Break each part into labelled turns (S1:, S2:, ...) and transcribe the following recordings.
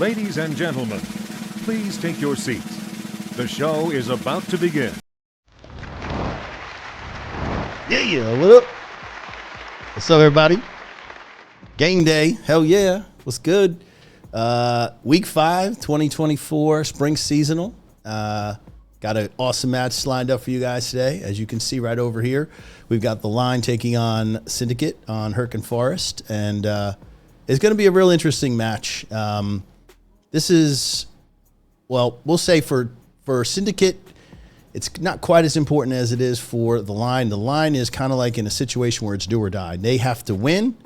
S1: Ladies and gentlemen, please take your seats. The show is about to begin.
S2: Yeah, what up? What's up, everybody? Game day, hell yeah. What's good? Week 5, 2024, spring seasonal. Got an awesome match lined up for you guys today. As you can see right over here, we've got the Line taking on Syndicate on Hürtgen Forest, and it's going to be a real interesting match. This is, well, we'll say for Syndicate, it's not quite as important as it is for the Line. The Line is kind of like in a situation where it's do or die. They have to win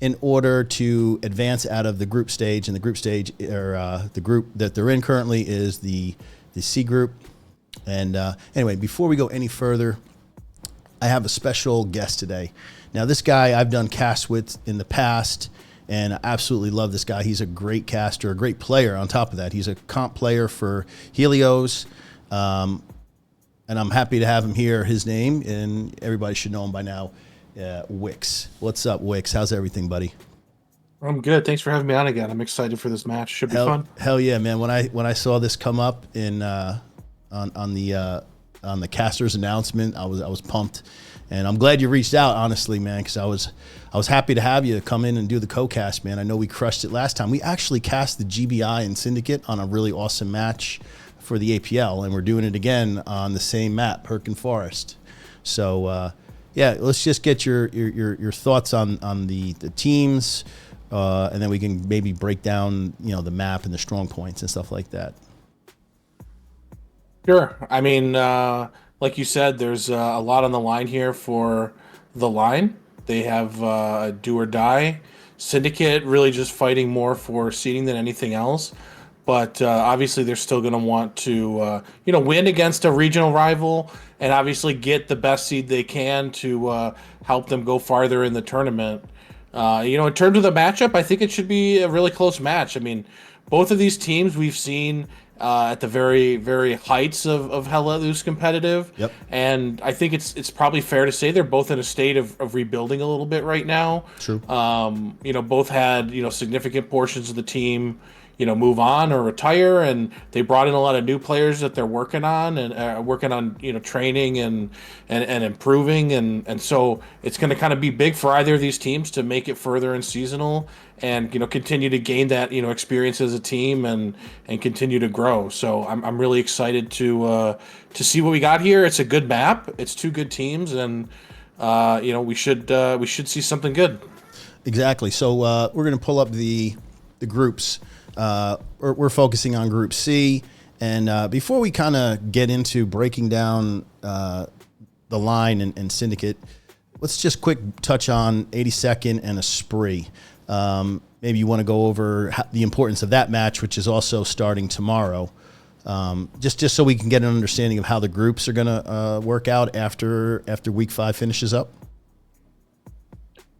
S2: in order to advance out of the group stage, and the group stage, or the group that they're in currently, is the C group. And anyway, before we go any further, I have a special guest today. Now, this guy I've done casts with in the past, and I absolutely love this guy. He's a great caster, a great player on top of that. He's a comp player for Helios, and I'm happy to have him here. His name, and everybody should know him by now, Wix. What's up, Wix? How's everything, buddy?
S3: I'm good. Thanks for having me on again. I'm excited for this match. Should be fun.
S2: Hell yeah, man! When I saw this come up in on the caster's announcement, I was pumped, and I'm glad you reached out, honestly, man, because I was happy to have you come in and do the co-cast, man. I know we crushed it last time. We actually cast the GBI and Syndicate on a really awesome match for the APL, and we're doing it again on the same map, Hürtgen Forest. So yeah, let's just get your thoughts on the teams, and then we can maybe break down the map and the strong points and stuff like that.
S3: Sure. I mean, like you said, there's a lot on the line here for the Line. They have a do or die. Syndicate really just fighting more for seeding than anything else. But obviously, they're still going to want to, win against a regional rival and obviously get the best seed they can to help them go farther in the tournament. In terms of the matchup, I think it should be a really close match. I mean, both of these teams we've seen at the very, very heights of Helo's competitive.
S2: Yep. And
S3: I think it's probably fair to say they're both in a state of rebuilding a little bit right now.
S2: True.
S3: Both had, significant portions of the team move on or retire, and they brought in a lot of new players that they're working on and working on training and improving, and so it's going to kind of be big for either of these teams to make it further in seasonal and continue to gain that experience as a team and continue to grow. So I'm really excited to see what we got here. It's a good map. It's two good teams, and we should see something good.
S2: Exactly. So we're going to pull up the groups. We're focusing on Group C, and before we kind of get into breaking down the Line and Syndicate, let's just quick touch on 82nd and Esprit. Maybe you want to go over the importance of that match, which is also starting tomorrow, just so we can get an understanding of how the groups are going to work out after Week 5 finishes up.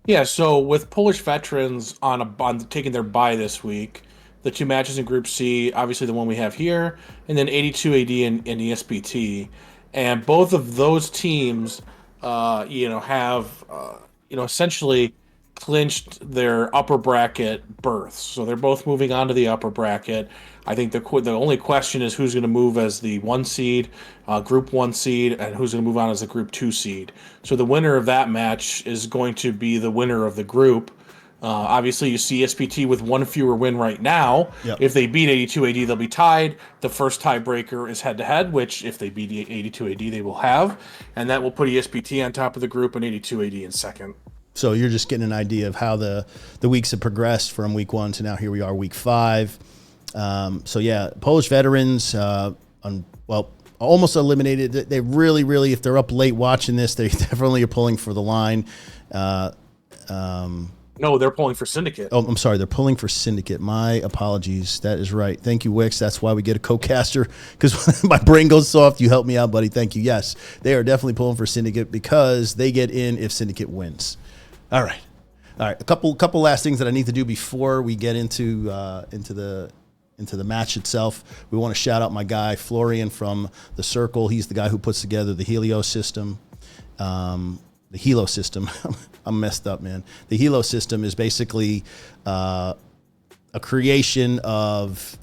S3: Yeah, so with Polish veterans on taking their bye this week, the two matches in Group C, obviously the one we have here, and then 82 AD and ESPT, and both of those teams, have essentially clinched their upper bracket berths. So they're both moving on to the upper bracket. I think the only question is who's going to move as the 1 seed, Group 1 seed, and who's going to move on as the Group 2 seed. So the winner of that match is going to be the winner of the group. Obviously, you see SPT with one fewer win right now.
S2: Yep.
S3: If they beat 82 AD, they'll be tied. The first tiebreaker is head-to-head, which if they beat 82 AD, they will have. And that will put ESPT on top of the group and 82 AD in second.
S2: So you're just getting an idea of how the weeks have progressed from Week 1 to now here we are, Week 5. So, yeah, Polish veterans, almost eliminated. They really, if they're up late watching this, they definitely are pulling for the Line.
S3: No, they're pulling for Syndicate.
S2: Oh, I'm sorry. They're pulling for Syndicate. My apologies. That is right. Thank you, Wix. That's why we get a co-caster, because my brain goes soft. You help me out, buddy. Thank you. Yes, they are definitely pulling for Syndicate because they get in if Syndicate wins. All right. A couple last things that I need to do before we get into the match itself. We want to shout out my guy Florian from the Circle. He's the guy who puts together the Helo system. The Helo system. I'm messed up, man. The Helo system is basically a a creation of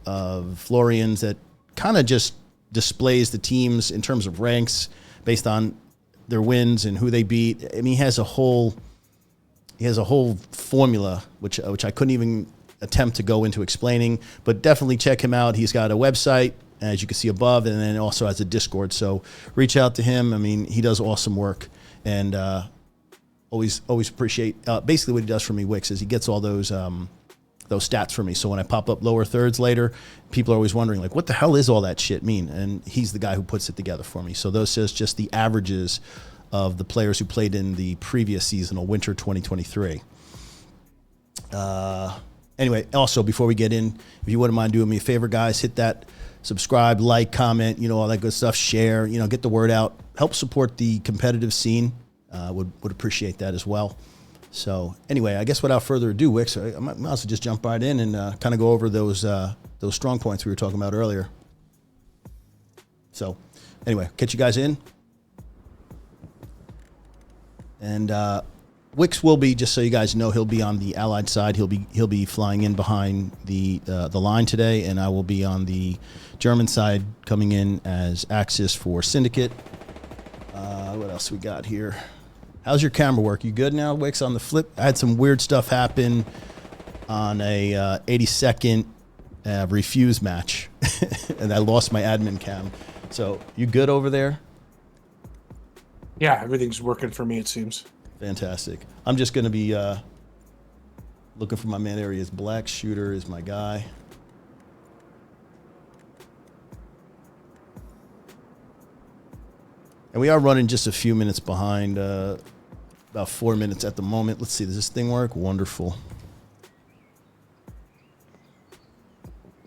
S2: Florian's that kind of just displays the teams in terms of ranks based on their wins and who they beat. I mean, he has a whole formula which I couldn't even attempt to go into explaining, but definitely check him out. He's got a website, as you can see above, and then also has a Discord. So reach out to him. I mean, he does awesome work, and always appreciate basically what he does for me. Wix is he gets all those stats for me. So when I pop up lower thirds later, people are always wondering, like, what the hell is all that shit mean? And he's the guy who puts it together for me. So those is just the averages of the players who played in the previous seasonal winter 2023. Anyway, also before we get in, if you wouldn't mind doing me a favor, guys, hit that subscribe, like, comment, all that good stuff, share, get the word out, help support the competitive scene. Would appreciate that as well. So anyway, I guess without further ado, Wix, I might as well just jump right in and kind of go over those strong points we were talking about earlier. So anyway, catch you guys in. And Wix will be, just so you guys know, he'll be on the Allied side. He'll be flying in behind the line today, and I will be on the German side coming in as Axis for Syndicate. What else we got here? How's your camera work? You good now, Wix? On the flip, I had some weird stuff happen on a 80-second refuse match, and I lost my admin cam. So you good over there?
S3: Yeah, everything's working for me, it seems.
S2: Fantastic. I'm just going to be looking for my man areas. Black Shooter is my guy. And we are running just a few minutes behind, about 4 minutes at the moment. Let's see, does this thing work? Wonderful.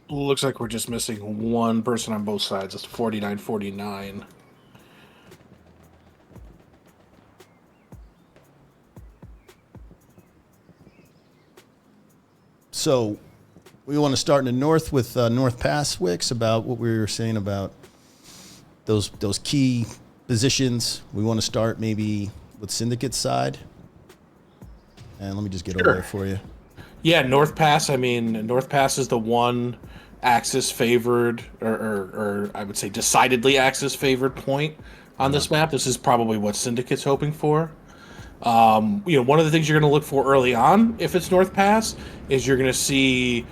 S3: Looks like we're just missing one person on both sides. It's 49-49.
S2: So we want to start in the north with North Pass, Wix, about what we were saying about those key positions. We want to start maybe with Syndicate's side. And let me just get over there for you.
S3: Yeah, North Pass. I mean, North Pass is the one Axis favored, or I would say decidedly Axis favored point on this map. This is probably what Syndicate's hoping for. One of the things you're going to look for early on, if it's North Pass, is you're going to see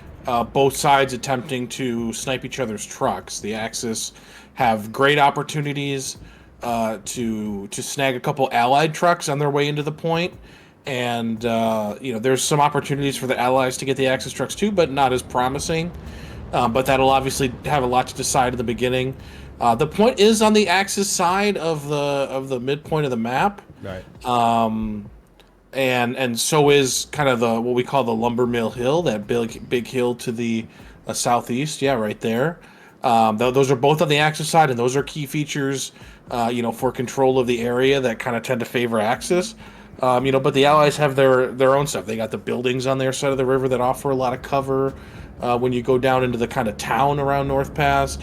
S3: both sides attempting to snipe each other's trucks. The Axis have great opportunities to snag a couple Allied trucks on their way into the point, and there's some opportunities for the Allies to get the Axis trucks too, but not as promising. But that'll obviously have a lot to decide at the beginning. The point is on the Axis side of the midpoint of the map.
S2: Right.
S3: And so is kind of what we call the Lumber Mill Hill, that big hill to the southeast. Yeah, right there. Those are both on the Axis side, and those are key features, for control of the area that kind of tend to favor Axis. But the Allies have their own stuff. They got the buildings on their side of the river that offer a lot of cover. When you go down into the kind of town around North Pass,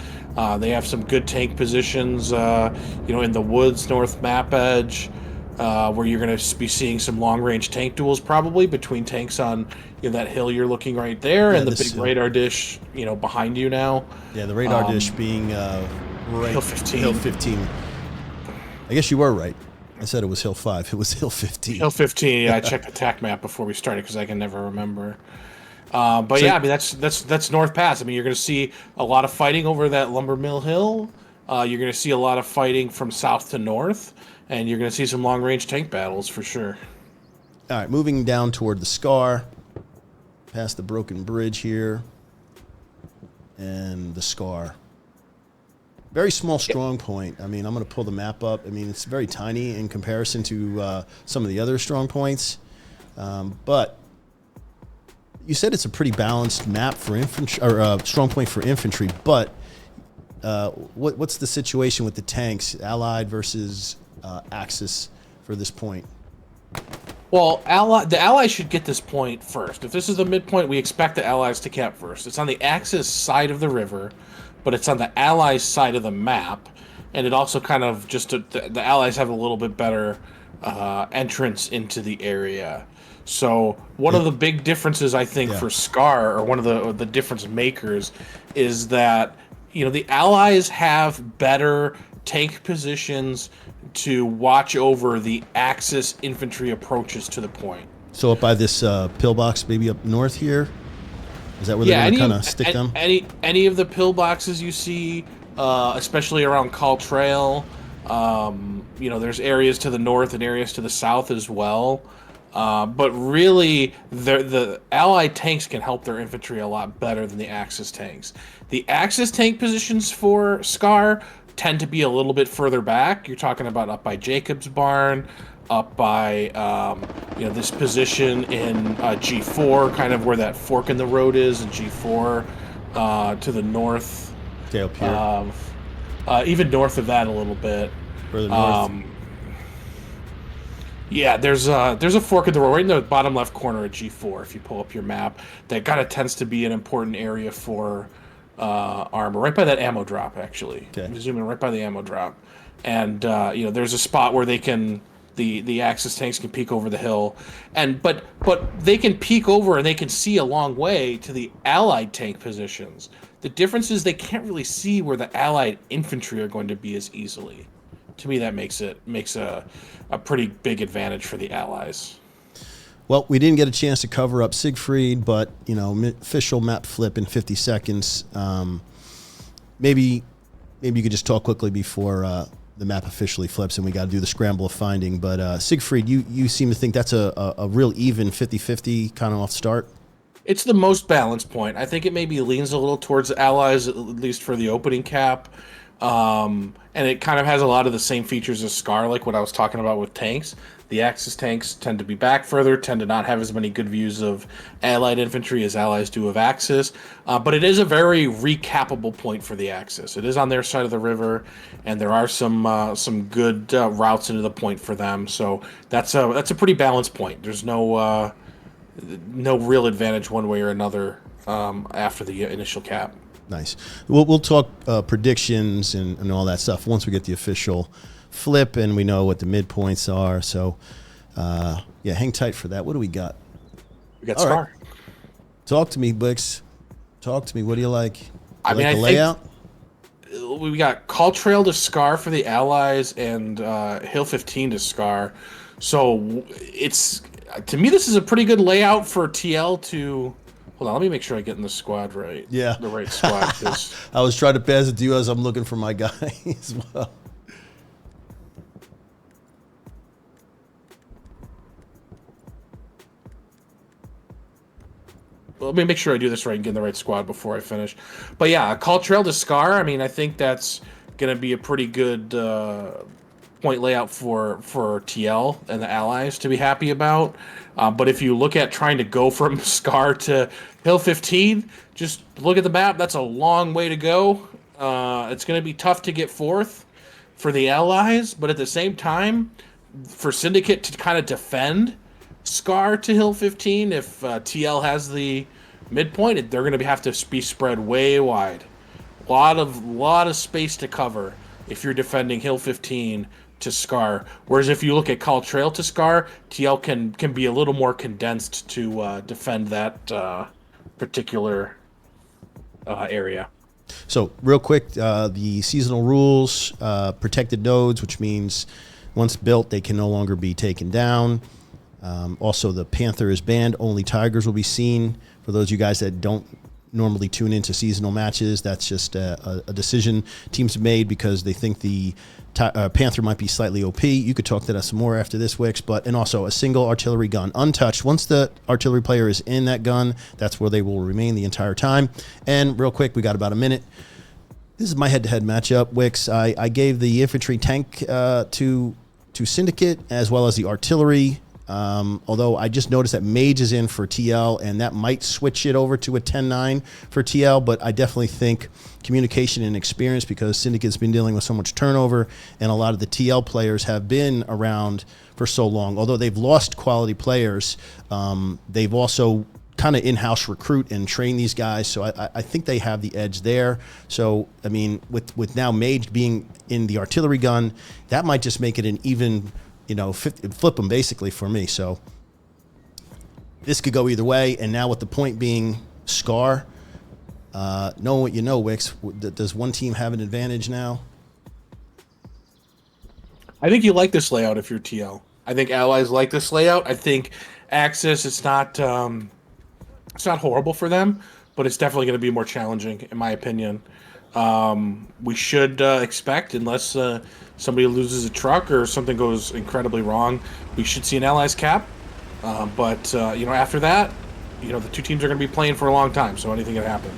S3: they have some good tank positions, in the woods, north map edge, where you're going to be seeing some long-range tank duels probably between tanks on that hill you're looking right there, and the big radar dish, behind you now.
S2: Yeah, the radar dish being right,
S3: Hill 15.
S2: Hill 15. I guess you were right. I said it was Hill 5. It was Hill 15.
S3: Hill 15. Yeah, I checked the TAC map before we started because I can never remember. But so, yeah, I mean that's North Pass. I mean, you're going to see a lot of fighting over that Lumber Mill Hill. You're going to see a lot of fighting from south to north, and you're going to see some long-range tank battles for sure.
S2: All right, moving down toward the Scar, past the broken bridge here, and the Scar. Very small strong point. I mean, I'm going to pull the map up. I mean, it's very tiny in comparison to some of the other strong points, but you said it's a pretty balanced map for infantry, or strong point for infantry, but what's the situation with the tanks, Allied versus Axis for this point?
S3: Well, the Allies should get this point first. If this is the midpoint, we expect the Allies to cap first. It's on the Axis side of the river, but it's on the Allies side of the map, and it also kind of the Allies have a little bit better entrance into the area. So one of the big differences I think
S2: Yeah.
S3: for Scar, or one of the difference makers, is that the Allies have better tank positions to watch over the Axis infantry approaches to the point.
S2: So up by this pillbox, maybe up north here, is that where
S3: Yeah,
S2: they're going
S3: any
S2: to kind
S3: of
S2: of stick them?
S3: any of the pillboxes you see, especially around Call Trail, there's areas to the north and areas to the south as well. But really, the Allied tanks can help their infantry a lot better than the Axis tanks. The Axis tank positions for Scar tend to be a little bit further back. You're talking about up by Jacob's Barn, up by this position in G4, kind of where that fork in the road is in G4, to the north
S2: Okay, up here,
S3: of even north of that a little bit.
S2: further north.
S3: Yeah, there's a fork in the road right in the bottom left corner at G4. If you pull up your map, that kind of tends to be an important area for armor, right by that ammo drop. Actually,
S2: Okay.
S3: you zoom in right by the ammo drop, and there's a spot where the Axis tanks can peek over the hill, but they can peek over and they can see a long way to the Allied tank positions. The difference is they can't really see where the Allied infantry are going to be as easily. To me, that makes a pretty big advantage for the Allies.
S2: Well, we didn't get a chance to cover up Siegfried, but official map flip in 50 seconds. Maybe you could just talk quickly before the map officially flips, and we got to do the scramble of finding. But Siegfried, you seem to think that's a real even 50-50 kind of off start.
S3: It's the most balanced point. I think it maybe leans a little towards the Allies, at least for the opening cap. And it kind of has a lot of the same features as Scar, like what I was talking about with tanks. The Axis tanks tend to be back further, tend to not have as many good views of Allied infantry as Allies do of Axis. But it is a very recapable point for the Axis. It is on their side of the river, and there are some good routes into the point for them. So that's a pretty balanced point. There's no real advantage one way or another after the initial cap.
S2: Nice. We'll talk predictions and all that stuff once we get the official flip and we know what the midpoints are. So, hang tight for that. What do we got?
S3: We got
S2: All
S3: Scar.
S2: right. Talk to me, Blix. Talk to me. What do you like?
S3: I
S2: Like the
S3: think
S2: layout?
S3: we got Call Trail to Scar for the Allies and Hill 15 to Scar. So it's, to me, this is a pretty good layout for TL to. Hold on, let me make sure I get in the squad right.
S2: Yeah.
S3: The right squad. 'Cause
S2: I was trying to pass it to you as I'm looking for my guy as well.
S3: let me make sure I do this right and get in the right squad before I finish. But yeah, Call Trail to Scar. I mean, I think that's going to be a pretty good point layout for TL and the Allies to be happy about. But if you look at trying to go from Scar to Hill 15, just look at the map. That's a long way to go. It's going to be tough to get fourth for the Allies, but at the same time, for Syndicate to kind of defend Scar to Hill 15, if TL has the midpoint, they're going to have to be spread way wide. A lot of space to cover if you're defending Hill 15 to Scar. Whereas if you look at Call Trail to Scar, TL can be a little more condensed to defend that particular area.
S2: So real quick, the seasonal rules, protected nodes, which means once built, they can no longer be taken down. Also, the Panther is banned. Only Tigers will be seen. For those of you guys that don't normally tune into seasonal matches, that's just a decision teams have made because they think the Panther might be slightly OP. You could talk to that some more after this, Wix. And also a single artillery gun, untouched. Once the artillery player is in that gun, that's where they will remain the entire time. And real quick, we got about a minute. This is my head-to-head matchup, Wix. I gave the infantry tank to Syndicate as well as the artillery. Although I just noticed that Mage is in for TL, and that might switch it over to a 10-9 for TL, but I definitely think communication and experience, because Syndicate's been dealing with so much turnover, and a lot of the TL players have been around for so long. Although they've lost quality players, they've also kind of in-house recruit and train these guys, so I think they have the edge there. So, I mean, with now Mage being in the artillery gun, that might just make it an even, flip them basically for me. So this could go either way. And now with the point being Scar, knowing what you know, Wix, does one team have an advantage now?
S3: I think you like this layout if you're TL. I think allies like this layout. I think Axis, it's not horrible for them, but it's definitely going to be more challenging, in my opinion. We should expect, unless somebody loses a truck or something goes incredibly wrong, we should see an allies cap. But after that, the two teams are going to be playing for a long time, so anything can happen.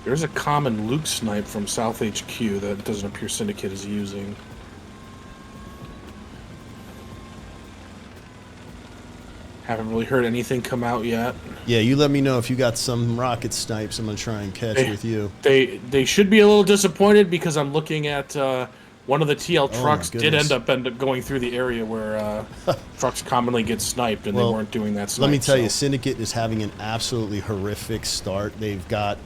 S3: There's a common Luke snipe from South HQ that doesn't appear Syndicate is using. Haven't really heard anything come out yet.
S2: Yeah, you let me know if you got some rocket snipes I'm going to try and catch with you.
S3: They should be a little disappointed because I'm looking at one of the TL trucks did end up going through the area where trucks commonly get sniped, and they weren't doing that snipe.
S2: Let me tell you, Syndicate is having an absolutely horrific start. They've got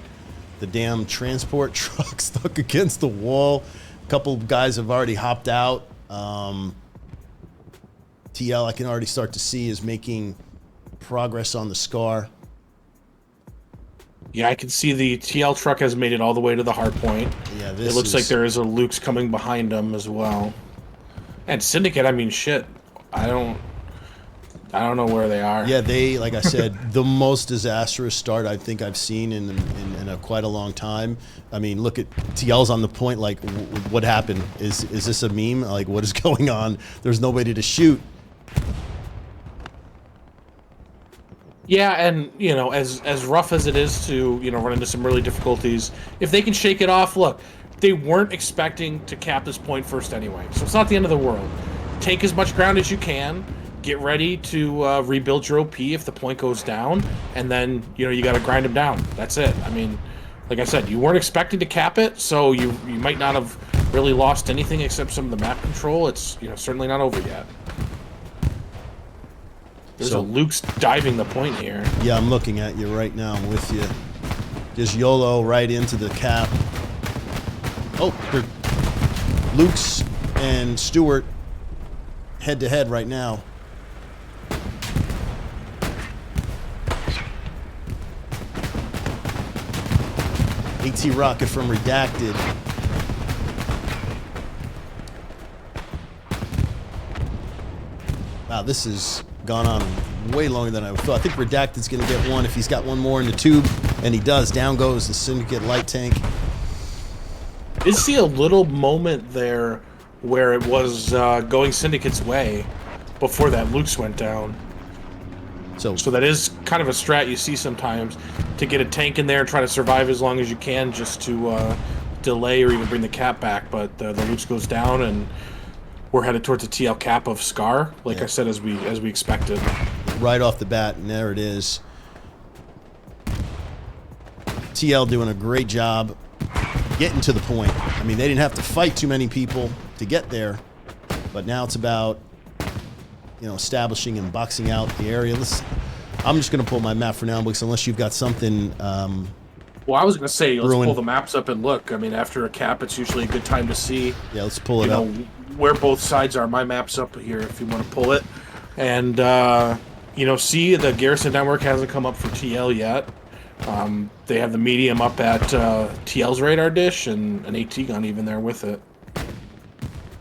S2: the damn transport truck stuck against the wall. A couple guys have already hopped out. TL, I can already start to see, is making progress on the Scar.
S3: Yeah, I can see the TL truck has made it all the way to the hard point.
S2: Yeah,
S3: it looks like there is a Luke's coming behind them as well. And Syndicate, I mean, shit. I don't know where they are.
S2: Yeah, they, like I said, the most disastrous start I think I've seen in quite a long time. I mean, look at TL's on the point. Like, what happened? Is this a meme? Like, what is going on? There's nobody to shoot.
S3: Yeah, and as rough as it is to run into some really difficulties, if they can shake it off, look, they weren't expecting to cap this point first anyway, so it's not the end of the world. Take as much ground as you can. Get ready to rebuild your OP if the point goes down, and then you got to grind them down. That's it. I mean, like I said, you weren't expecting to cap it, so you might not have really lost anything except some of the map control. It's certainly not over yet. There's a Luke's diving the point here.
S2: Yeah, I'm looking at you right now. I'm with you. Just YOLO right into the cap. Oh, Luke's and Stewart head to head right now. AT rocket from Redacted. Wow, this has gone on way longer than I thought. I think Redacted's going to get one if he's got one more in the tube, and he does. Down goes the Syndicate light tank.
S3: Did see a little moment there where it was going Syndicate's way before that Luke's went down. So that is kind of a strat you see sometimes, to get a tank in there and try to survive as long as you can, just to delay or even bring the cap back. But the Luke's goes down, and we're headed towards the TL cap of Scar, like I said, as we expected.
S2: Right off the bat, and there it is. TL doing a great job getting to the point. I mean, they didn't have to fight too many people to get there, but now it's about establishing and boxing out the area. I'm just going to pull my map for now, because unless you've got something.
S3: Well, I was going to say, let's pull the maps up and look. I mean, after a cap, it's usually a good time to see.
S2: Yeah, let's pull it up.
S3: Where both sides are. My map's up here if you want to pull it. And, see, the Garrison Network hasn't come up for TL yet. They have the medium up at TL's radar dish, and an AT gun even there with it.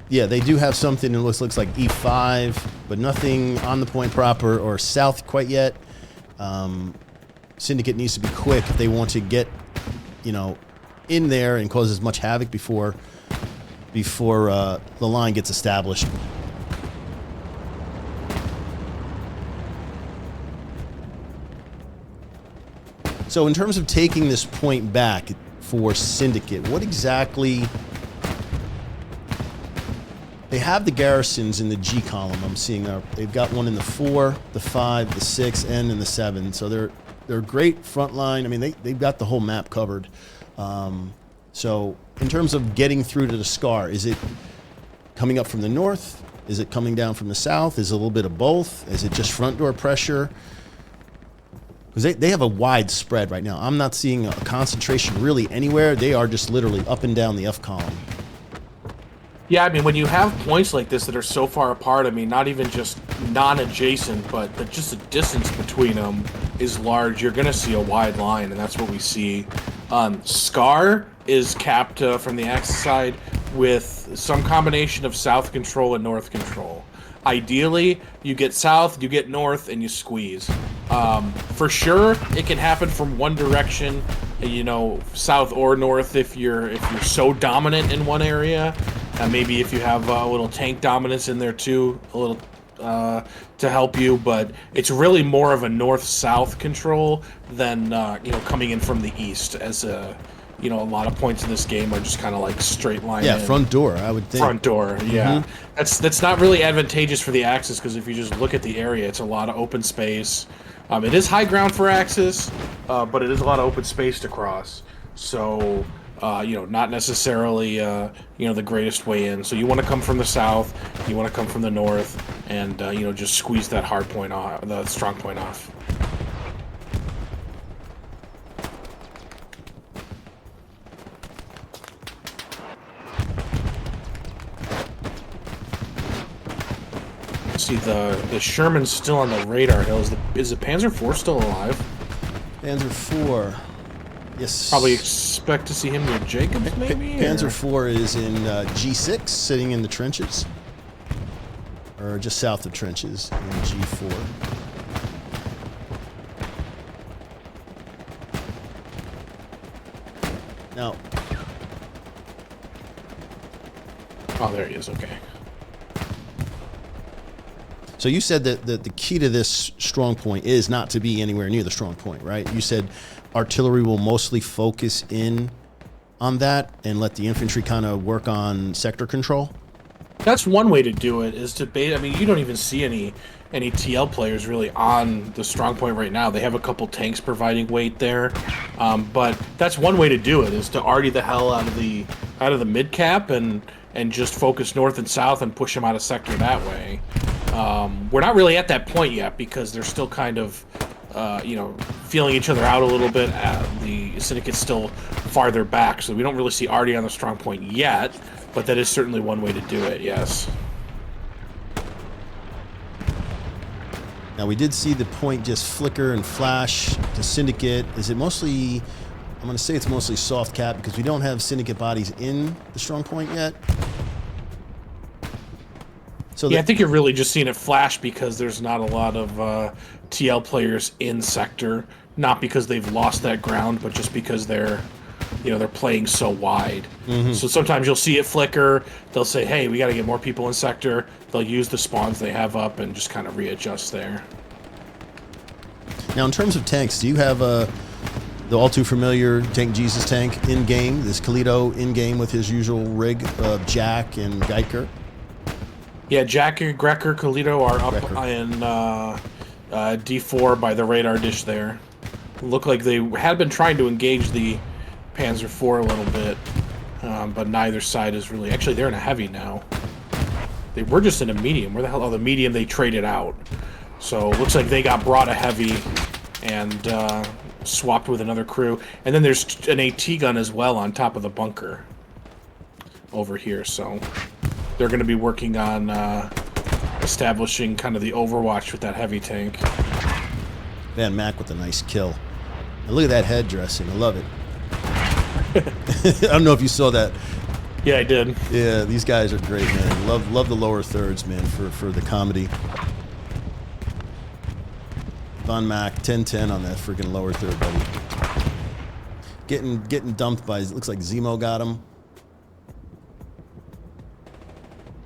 S2: Yeah, they do have something that looks like E5, but nothing on the point proper or south quite yet. Syndicate needs to be quick if they want to get, in there and cause as much havoc before the line gets established. So in terms of taking this point back for Syndicate, what exactly... They have the garrisons in the G column. I'm seeing they've got one in the 4, the 5, the 6, and in the 7. So they're great front line. I mean, they've got the whole map covered. So in terms of getting through to the Scar, is it coming up from the north? Is it coming down from the south? Is it a little bit of both? Is it just front door pressure? Because they have a wide spread right now. I'm not seeing a concentration really anywhere. They are just literally up and down the F column.
S3: Yeah, I mean, when you have points like this that are so far apart, I mean, not even just non-adjacent, but just the distance between them is large, you're going to see a wide line, and that's what we see. Scar is capped from the Axis side with some combination of south control and north control. Ideally, you get south, you get north, and you squeeze. For sure, it can happen from one direction, you know, south or north if you're so dominant in one area. Maybe if you have a little tank dominance in there too, a little to help you. But it's really more of a north-south control than you know, coming in from the east. As you know, a lot of points in this game are just kind of like straight line.
S2: Yeah, front door, I would think.
S3: Front door, yeah. That's not really advantageous for the Axis, because if you just look at the area, it's a lot of open space. It is high ground for Axis, but it is a lot of open space to cross. So, you know, not necessarily, you know, the greatest way in. So you want to come from the south, you want to come from the north, and, you know, just squeeze that hard point off, the strong point off. See, the Sherman's still on the radar hill. Is the Panzer IV still alive?
S2: Panzer IV. Yes.
S3: Probably expect to see him near Jacobs, maybe?
S2: Panzer IV is in G6, sitting in the trenches. Or just south of trenches in G4. Now.
S3: Oh, there he is, okay.
S2: So you said that the key to this strong point is not to be anywhere near the strong point, right? You said artillery will mostly focus in on that and let the infantry kind of work on sector control?
S3: That's one way to do it, is to bait. I mean, you don't even see any TL players really on the strong point right now. They have a couple tanks providing weight there, but that's one way to do it, is to arty the hell out of the mid cap and just focus north and south and push them out of sector that way. We're not really at that point yet, because they're still kind of, you know, feeling each other out a little bit. The Syndicate's still farther back, so we don't really see arty on the strong point yet, but that is certainly one way to do it, yes.
S2: Now, we did see the point just flicker and flash to Syndicate. Is it mostly, I'm going to say it's mostly soft cap, because we don't have Syndicate bodies in the strong point yet. So
S3: yeah, I think you're really just seeing it flash because there's not a lot of TL players in sector, not because they've lost that ground, but just because they're playing so wide. So sometimes you'll see it flicker. They'll say, "Hey, we got to get more people in sector." They'll use the spawns they have up and just kind of readjust there.
S2: Now, in terms of tanks, do you have the all too familiar Tank Jesus tank in game? This Helo in game with his usual rig of Jack and Geiker.
S3: Yeah, Jack, Grecker, Colito are up in D4 by the radar dish there. Look like they had been trying to engage the Panzer IV a little bit, but neither side is really... Actually, they're in a heavy now. They were just in a medium. Where the hell... Oh, the medium they traded out. So, looks like they got brought a heavy and swapped with another crew. And then there's an AT gun as well on top of the bunker over here, so... They're going to be working on establishing kind of the overwatch with that heavy tank.
S2: Van Mack with a nice kill. And look at that head dressing. I love it. I don't know if you saw that.
S3: Yeah, I did.
S2: Yeah, these guys are great, man. Love the lower thirds, man, for the comedy. Von Mack, 10-10 on that freaking lower third, buddy. Getting dumped by, looks like Zemo got him.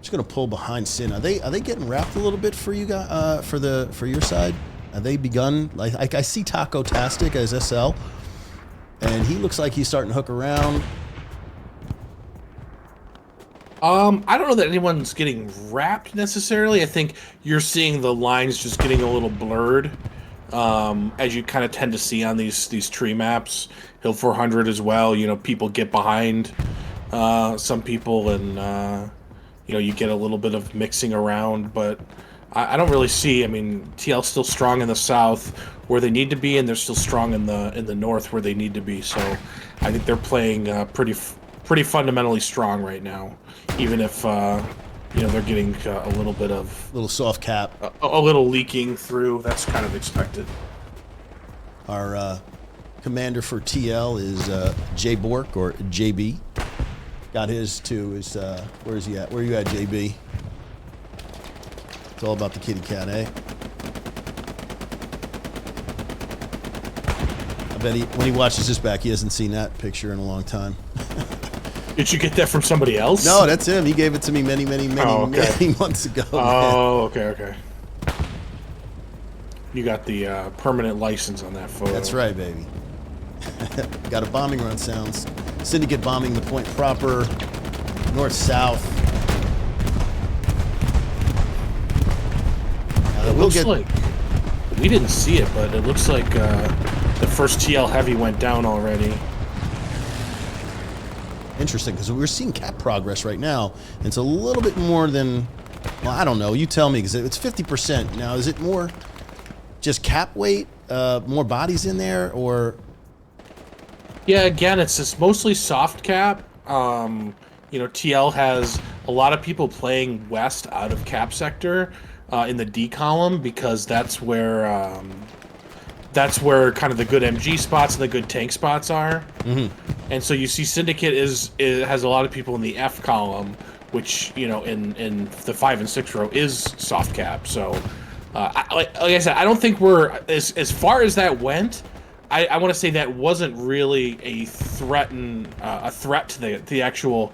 S2: Just gonna pull behind Sin. Are they getting wrapped a little bit for you guys? For your side? Have they begun? Like I see Taco Tastic as SL, and he looks like he's starting to hook around.
S3: I don't know that anyone's getting wrapped necessarily. I think you're seeing the lines just getting a little blurred, as you kind of tend to see on these tree maps. Hill 400 as well. You know, people get behind some people, and you know, you get a little bit of mixing around. But I don't really see. I mean, TL's still strong in the south where they need to be, and they're still strong in the north where they need to be. So I think they're playing pretty fundamentally strong right now, even if they're getting a little bit of
S2: Little soft cap.
S3: a little leaking through. That's kind of expected.
S2: Our commander for TL is J Bork or JB. Got his too. Is where is he at? Where are you at, JB? It's all about the kitty cat, eh? I bet when he watches this back, he hasn't seen that picture in a long time.
S3: Did you get that from somebody else?
S2: No, that's him. He gave it to me many many months ago.
S3: Oh, man. Okay. You got the permanent license on that photo.
S2: That's right, baby. Got a bombing run sounds. Syndicate bombing the point proper, north-south.
S3: Looks like we didn't see it, but it looks like the first TL heavy went down already.
S2: Interesting, because we're seeing cap progress right now. It's a little bit more than, well, I don't know. You tell me, because it's 50%. Now, is it more just cap weight, more bodies in there, or?
S3: Yeah, again, it's mostly soft cap. TL has a lot of people playing west out of cap sector. In the D column, because that's where kind of the good MG spots and the good tank spots are. Mm-hmm. And so you see Syndicate has a lot of people in the F column, which in the 5 and 6 row is soft cap. So like I said, I don't think we're as far as that went. I want to say that wasn't really a threat to the actual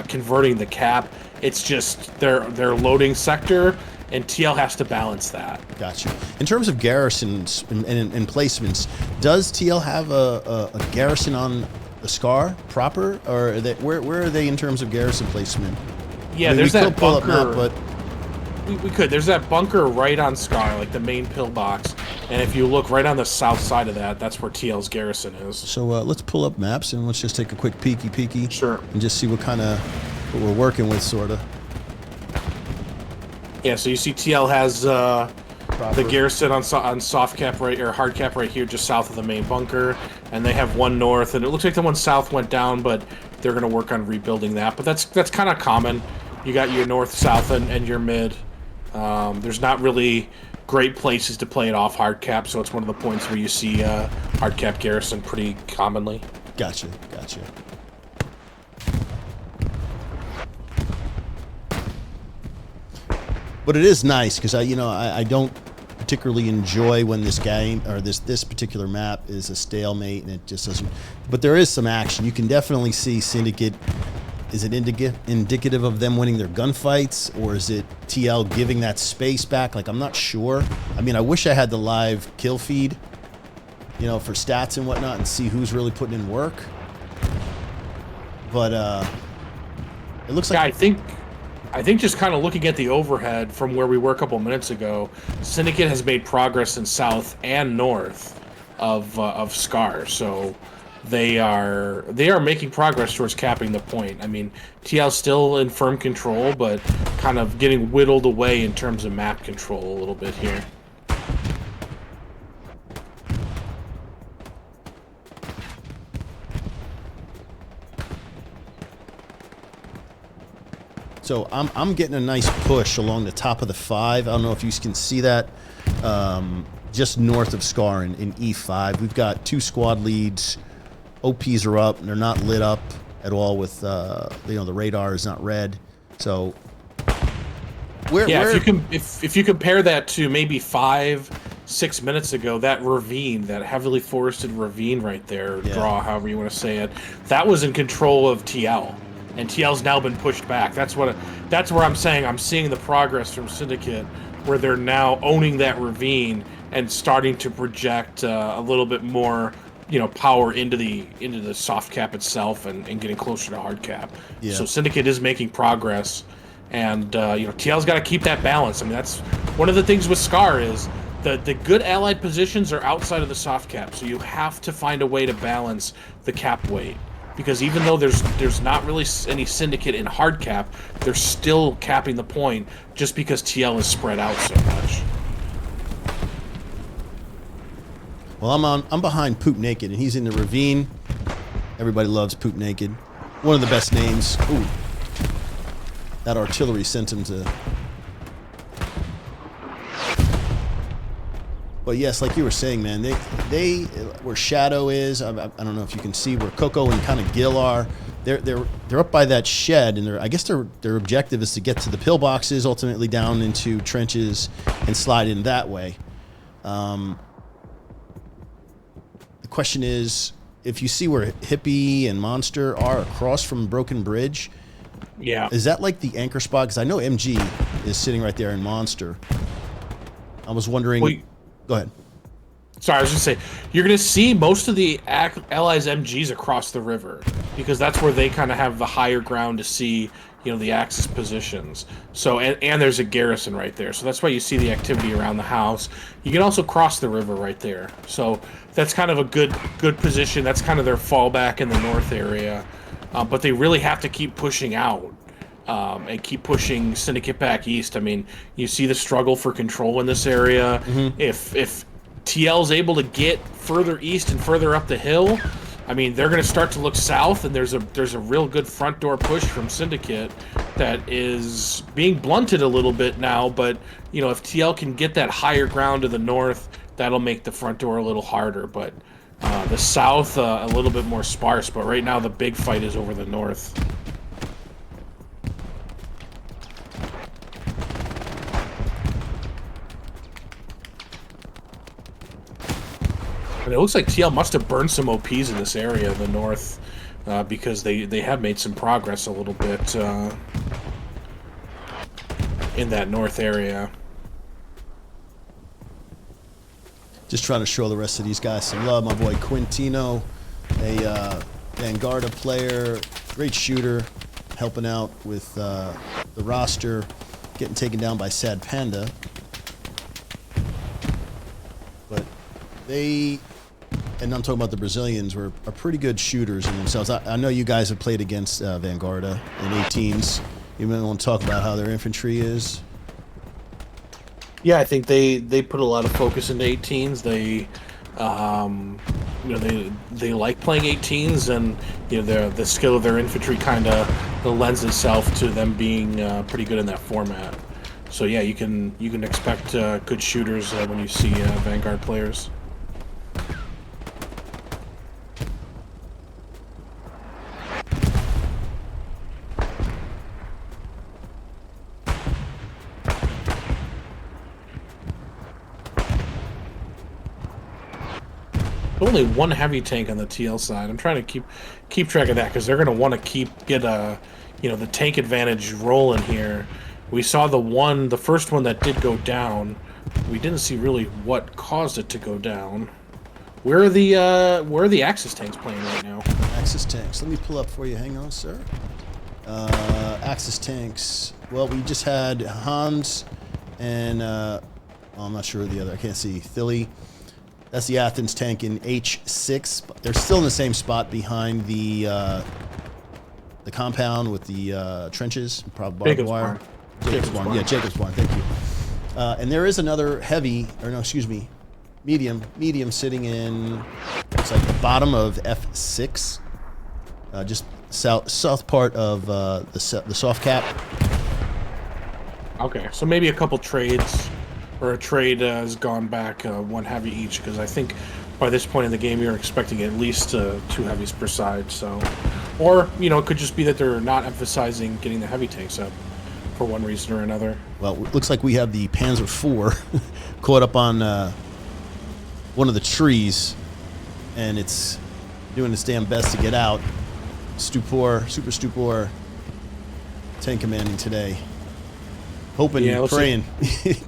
S3: converting the cap. It's just their loading sector. And TL has to balance that.
S2: Gotcha. In terms of garrisons and placements, does TL have a garrison on the SCAR proper, or are they, where are they in terms of garrison placement?
S3: Yeah, there's that bunker.
S2: Map, but
S3: we could. There's that bunker right on SCAR, like the main pillbox. And if you look right on the south side of that, that's where TL's garrison is.
S2: So let's pull up maps and let's just take a quick peeky.
S3: Sure.
S2: And just see what we're working with, sort of.
S3: Yeah, so you see TL has the garrison on soft cap right, or hard cap right here, just south of the main bunker, and they have one north, and it looks like the one south went down, but they're going to work on rebuilding that. But that's kind of common. You got your north, south, and your mid. There's not really great places to play it off hard cap, so it's one of the points where you see hard cap garrison pretty commonly.
S2: Gotcha. But it is nice because I don't particularly enjoy when this game or this particular map is a stalemate and it just doesn't. But there is some action. You can definitely see Syndicate. Is it indicative of them winning their gunfights, or is it TL giving that space back? Like, I'm not sure. I mean, I wish I had the live kill feed, for stats and whatnot, and see who's really putting in work. But it looks like
S3: I think just kind of looking at the overhead from where we were a couple minutes ago, Syndicate has made progress in south and north of SCAR. So they are making progress towards capping the point. I mean, TL's still in firm control, but kind of getting whittled away in terms of map control a little bit here.
S2: So I'm getting a nice push along the top of the 5. I don't know if you can see that. Just north of SCAR in E5. We've got 2 squad leads. OPs are up, and they're not lit up at all with, the radar is not red. So,
S3: if you compare that to maybe 5-6 minutes ago, that ravine, that heavily forested ravine right there, draw, however you want to say it, that was in control of TL. And TL's now been pushed back. That's where I'm saying I'm seeing the progress from Syndicate, where they're now owning that ravine and starting to project a little bit more, power into the soft cap itself and getting closer to hard cap. Yeah. So Syndicate is making progress, and TL's got to keep that balance. I mean, that's one of the things with SCAR is the good allied positions are outside of the soft cap, so you have to find a way to balance the cap weight. because even though there's not really any Syndicate in hard cap, they're still capping the point just because TL is spread out so much.
S2: Well, I'm behind Poop Naked, and he's in the ravine. Everybody loves Poop Naked. One of the best names. Ooh, that artillery sent him to. But yes, like you were saying, man, they where Shadow is. I don't know if you can see where Coco and kind of Gil are. They're up by that shed, and I guess their objective is to get to the pillboxes, ultimately down into trenches, and slide in that way. The question is, if you see where Hippie and Monster are across from Broken Bridge,
S3: yeah,
S2: is that like the anchor spot? Because I know MG is sitting right there in Monster. I was wondering.
S3: Well,
S2: go ahead.
S3: Sorry, I was going to say, you're going to see most of the Allies MGs across the river, because that's where they kind of have the higher ground to see, the Axis positions. So, and there's a garrison right there. So that's why you see the activity around the house. You can also cross the river right there. So that's kind of a good position. That's kind of their fallback in the north area. But they really have to keep pushing out. And keep pushing Syndicate back east. I mean, you see the struggle for control in this area. Mm-hmm. If TL's able to get further east and further up the hill, I mean, they're going to start to look south, and there's a real good front door push from Syndicate that is being blunted a little bit now. But if TL can get that higher ground to the north, that'll make the front door a little harder. But the south a little bit more sparse. But right now the big fight is over the north. And it looks like TL must have burned some OPs in this area in the north, because they have made some progress a little bit in that north area.
S2: Just trying to show the rest of these guys some love. My boy Quintino, a Vanguardia player, great shooter, helping out with the roster, getting taken down by Sad Panda. But they... And I'm talking about the Brazilians are pretty good shooters in themselves. I know you guys have played against Vanguardia in 18s. You might want to talk about how their infantry is.
S3: Yeah, I think they put a lot of focus into 18s. They like playing 18s, and the skill of their infantry kind of lends itself to them being pretty good in that format. So yeah, you can expect good shooters when you see Vanguard players. Only one heavy tank on the TL side. I'm trying to keep track of that, because they're going to want to get the tank advantage rolling here. We saw the first one that did go down. We didn't see really what caused it to go down. Where are the Axis tanks playing right now?
S2: Axis tanks. Let me pull up for you. Hang on, sir. Axis tanks. Well, we just had Hans and I'm not sure the other. I can't see. Philly. That's the Athens tank in H6. They're still in the same spot behind the compound with the trenches, probably barbed wire. Jacob's Barn. Yeah, Jacob's Barn. Thank you. And there is another medium sitting in. Looks like the bottom of F6, just south part of the soft cap.
S3: Okay, so maybe a couple trades. Or a trade has gone back one heavy each, because I think by this point in the game you're expecting at least 2 heavies per side. So, or it could just be that they're not emphasizing getting the heavy tanks up for one reason or another.
S2: Well, it looks like we have the Panzer IV caught up on one of the trees, and it's doing its damn best to get out. Super Stupor, tank commanding today. Hoping, praying,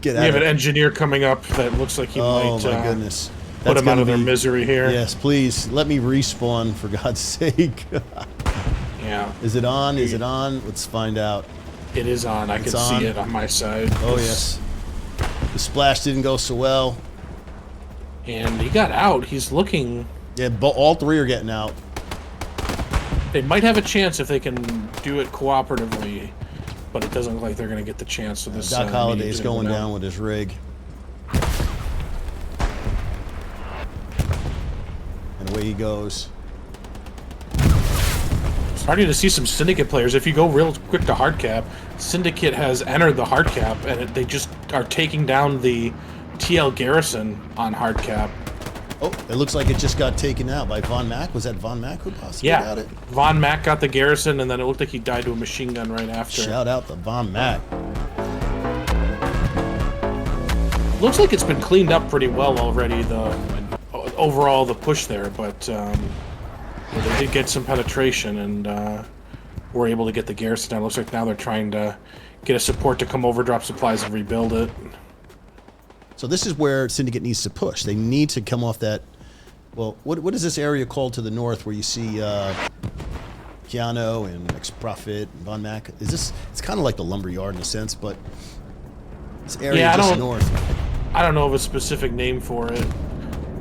S2: get out.
S3: We have an engineer coming up that looks like he might.
S2: Oh my goodness!
S3: Put them out of their misery here.
S2: Yes, please let me respawn for God's sake.
S3: Yeah.
S2: Is it on? Is it on? Let's find out.
S3: It is on. I can see it on my side.
S2: Oh yes. The splash didn't go so well.
S3: And he got out. He's looking.
S2: Yeah, all 3 are getting out.
S3: They might have a chance if they can do it cooperatively, but it doesn't look like they're going to get the chance. So this
S2: Doc Holliday's going down with his rig. And away he goes.
S3: Starting to see some Syndicate players. If you go real quick to hardcap, Syndicate has entered the hardcap, and they just are taking down the TL Garrison on hardcap.
S2: Oh, it looks like it just got taken out by Von Mack. Was that Von Mack who possibly got it?
S3: Von Mack got the Garrison, and then it looked like he died to a machine gun right after.
S2: Shout out to Von Mack.
S3: Looks like it's been cleaned up pretty well already, overall the push there, but they did get some penetration, and were able to get the Garrison down. Looks like now they're trying to get a support to come over, drop supplies, and rebuild it.
S2: So this is where Syndicate needs to push. They need to come off that. Well, what is this area called to the north where you see Keanu and Ex-Prophet and Von Mack? Is this? It's kind of like the lumber yard in a sense, but this area just north.
S3: I don't know of a specific name for it,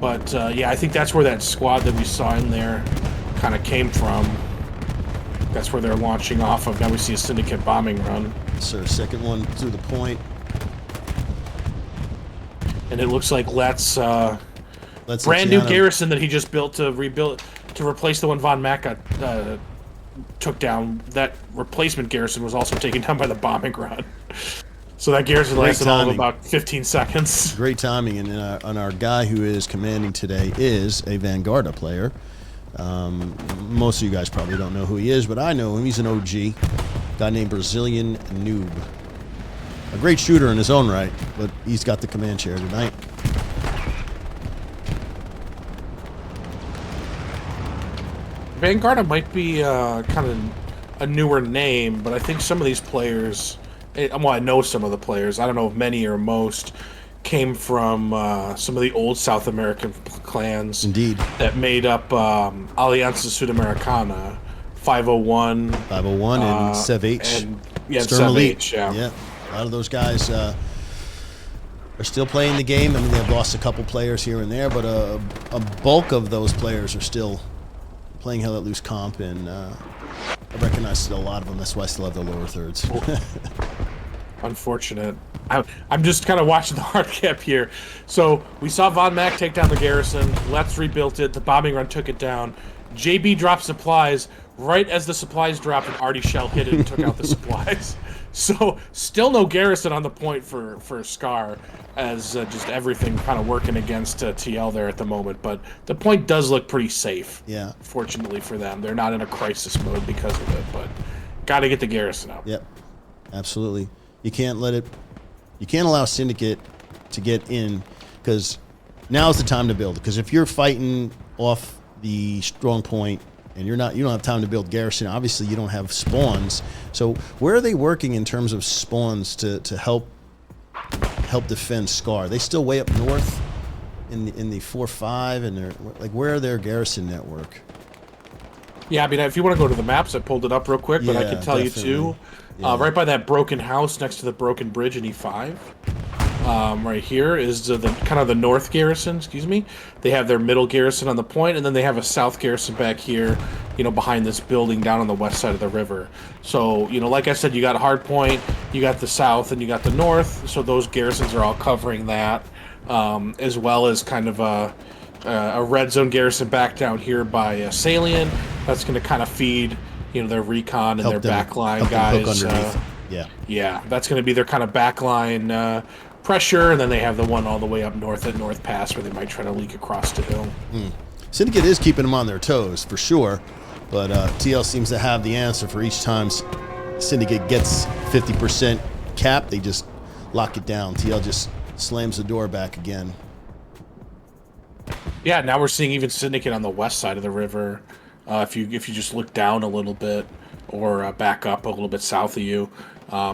S3: but yeah, I think that's where that squad that we saw in there kind of came from. That's where they're launching off of. Now we see a Syndicate bombing run.
S2: Sir, second one through the point.
S3: And it looks like Let's brand new Garrison that he just built to replace the one Von Mack got took down. That replacement Garrison was also taken down by the bombing run. So that Garrison lasted all of about 15 seconds.
S2: Great timing, and our guy who is commanding today is a Vanguardia player. Most of you guys probably don't know who he is, but I know him. He's an OG, a guy named Brazilian Noob. A great shooter in his own right, but he's got the command chair tonight.
S3: Vanguardia might be kind of a newer name, but I think some of these players, well, I know some of the players, I don't know if many or most, came from some of the old South American clans.
S2: Indeed.
S3: That made up Alianza Sudamericana, 501.
S2: 501 and Sev H.
S3: And, yeah,
S2: Sev
S3: H, yeah.
S2: Yeah. A lot of those guys are still playing the game. I mean, they've lost a couple players here and there, but a bulk of those players are still playing Hell Let Loose comp, and I recognize still a lot of them. That's why I still have the lower thirds.
S3: Unfortunate. I'm just kind of watching the hard cap here. So we saw Von Mack take down the Garrison. Let's rebuilt it. The bombing run took it down. JB dropped supplies. Right as the supplies dropped, an arty shell hit it and took out the supplies. So still no Garrison on the point for Scar, as just everything kind of working against TL there at the moment. But the point does look pretty safe.
S2: Yeah.
S3: Fortunately for them, they're not in a crisis mode because of it. But got to get the Garrison out.
S2: Yep. Absolutely. You can't let it. You can't allow Syndicate to get in, because now's the time to build. Because if you're fighting off the strong point and you don't have time to build Garrison, obviously you don't have spawns. So where are they working in terms of spawns to help defend Scar? Are they still way up north in the 4-5, and they're like, where are their Garrison network?
S3: Yeah, I mean, if you want to go to the maps, I pulled it up real quick, but I can tell
S2: definitely.
S3: you too.
S2: Yeah.
S3: Right by that broken house next to the broken bridge in E5. Right here is the kind of the north garrison, excuse me. They have their middle garrison on the point, and then they have a south garrison back here, behind this building down on the west side of the river. So, like I said, you got a hard point, you got the south, and you got the north, so those garrisons are all covering that, as well as kind of a red zone garrison back down here by Salient. That's going to kind of feed, their recon and
S2: Help
S3: their
S2: them,
S3: backline guys. Yeah, that's going to be their kind of backline pressure, and then they have the one all the way up north at North Pass where they might try to leak across the hill.
S2: Syndicate is keeping them on their toes for sure, but TL seems to have the answer for each time Syndicate gets 50% cap. They just lock it down. TL just slams the door back again.
S3: Yeah, now we're seeing even Syndicate on the west side of the river. If you just look down a little bit or back up a little bit south of you,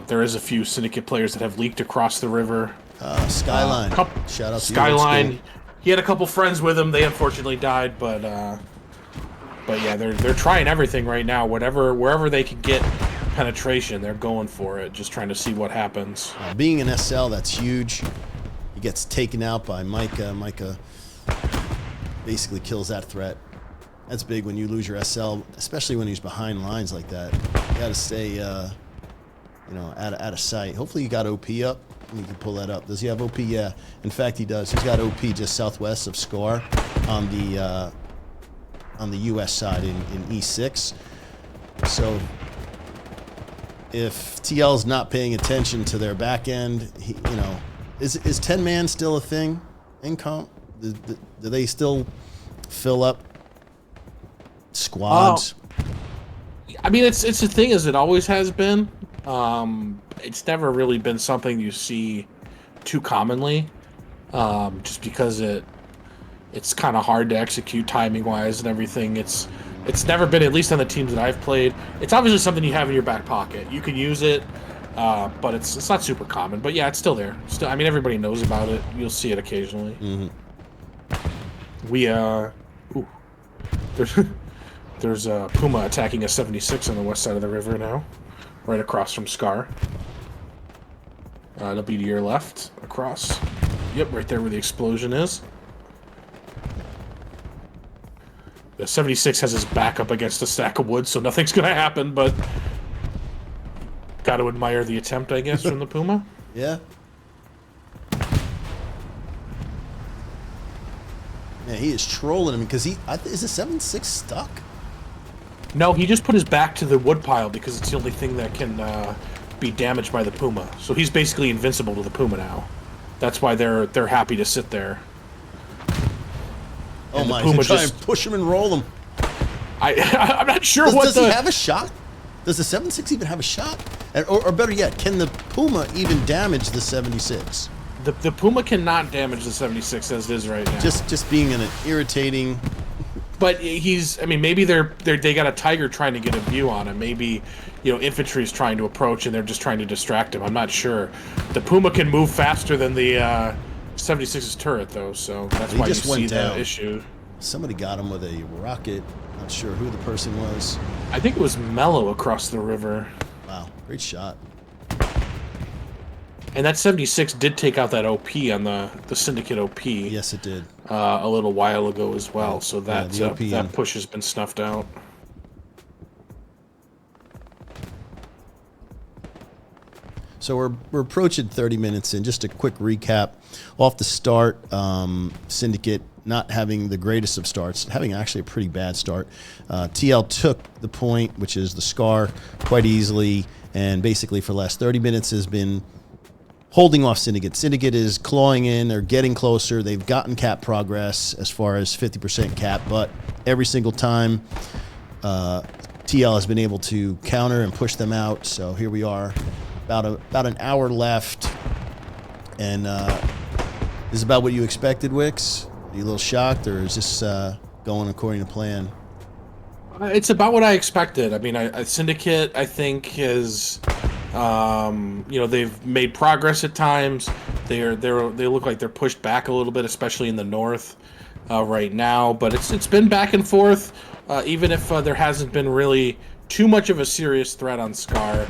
S3: there is a few Syndicate players that have leaked across the river.
S2: Skyline. Shout out to
S3: Skyline. He had a couple friends with him. They unfortunately died, but yeah, they're trying everything right now. Wherever they can get penetration, they're going for it. Just trying to see what happens.
S2: Being an SL, that's huge. He gets taken out by Micah. Micah basically kills that threat. That's big when you lose your SL, especially when he's behind lines like that. You got to stay, out of sight. Hopefully you got OP up. And you can pull that up. Does he have OP? Yeah. In fact, he does. He's got OP just southwest of Scar on the U.S. side in E6. So if TL's not paying attention to their back end, is 10-man still a thing in comp? Do they still fill up squads?
S3: I mean, it's a thing as it always has been. It's never really been something you see too commonly, just because it's kind of hard to execute timing-wise and everything. It's never been, at least on the teams that I've played. It's obviously something you have in your back pocket. You can use it, but it's not super common. But yeah, it's still there. Still, I mean, everybody knows about it. You'll see it occasionally.
S2: Mm-hmm.
S3: There's a Puma attacking a 76 on the west side of the river now, right across from Scar. It'll be to your left, across. Yep, right there where the explosion is. The 76 has his back up against a stack of wood, so nothing's going to happen, but got to admire the attempt, I guess, from the Puma.
S2: Yeah. Man, he is trolling him because is the 7.6 stuck?
S3: No, he just put his back to the wood pile because it's the only thing that can be damaged by the Puma. So he's basically invincible to the Puma now. That's why they're happy to sit there.
S2: Oh my! Puma try and push him and roll him.
S3: I'm not sure
S2: does he have a shot? Does the 7.6 even have a shot? Or better yet, can the Puma even damage the 76?
S3: The Puma cannot damage the 76 as it is right now.
S2: Just being an irritating.
S3: But maybe they got a Tiger trying to get a view on him. Maybe, infantry is trying to approach and they're just trying to distract him. I'm not sure. The Puma can move faster than the 76's turret, though, so that's why you see the issue.
S2: Somebody got him with a rocket. Not sure who the person was.
S3: I think it was Mello across the river.
S2: Wow, great shot.
S3: And that 76 did take out that OP on the Syndicate OP.
S2: Yes, it did.
S3: A little while ago as well, so that push has been snuffed out.
S2: So we're approaching 30 minutes in. Just a quick recap. Off the start, Syndicate not having the greatest of starts, having actually a pretty bad start. TL took the point, which is the Scar, quite easily, and basically for the last 30 minutes has been holding off Syndicate. Syndicate is clawing in. They're getting closer. They've gotten cap progress as far as 50% cap, but every single time TL has been able to counter and push them out. So here we are, about an hour left, and this is about what you expected, Wix? Are you a little shocked, or is this going according to plan?
S3: It's about what I expected. I mean, Syndicate, I think, is... they've made progress at times. They look like they're pushed back a little bit, especially in the north right now. But it's been back and forth. Even if there hasn't been really too much of a serious threat on Scar,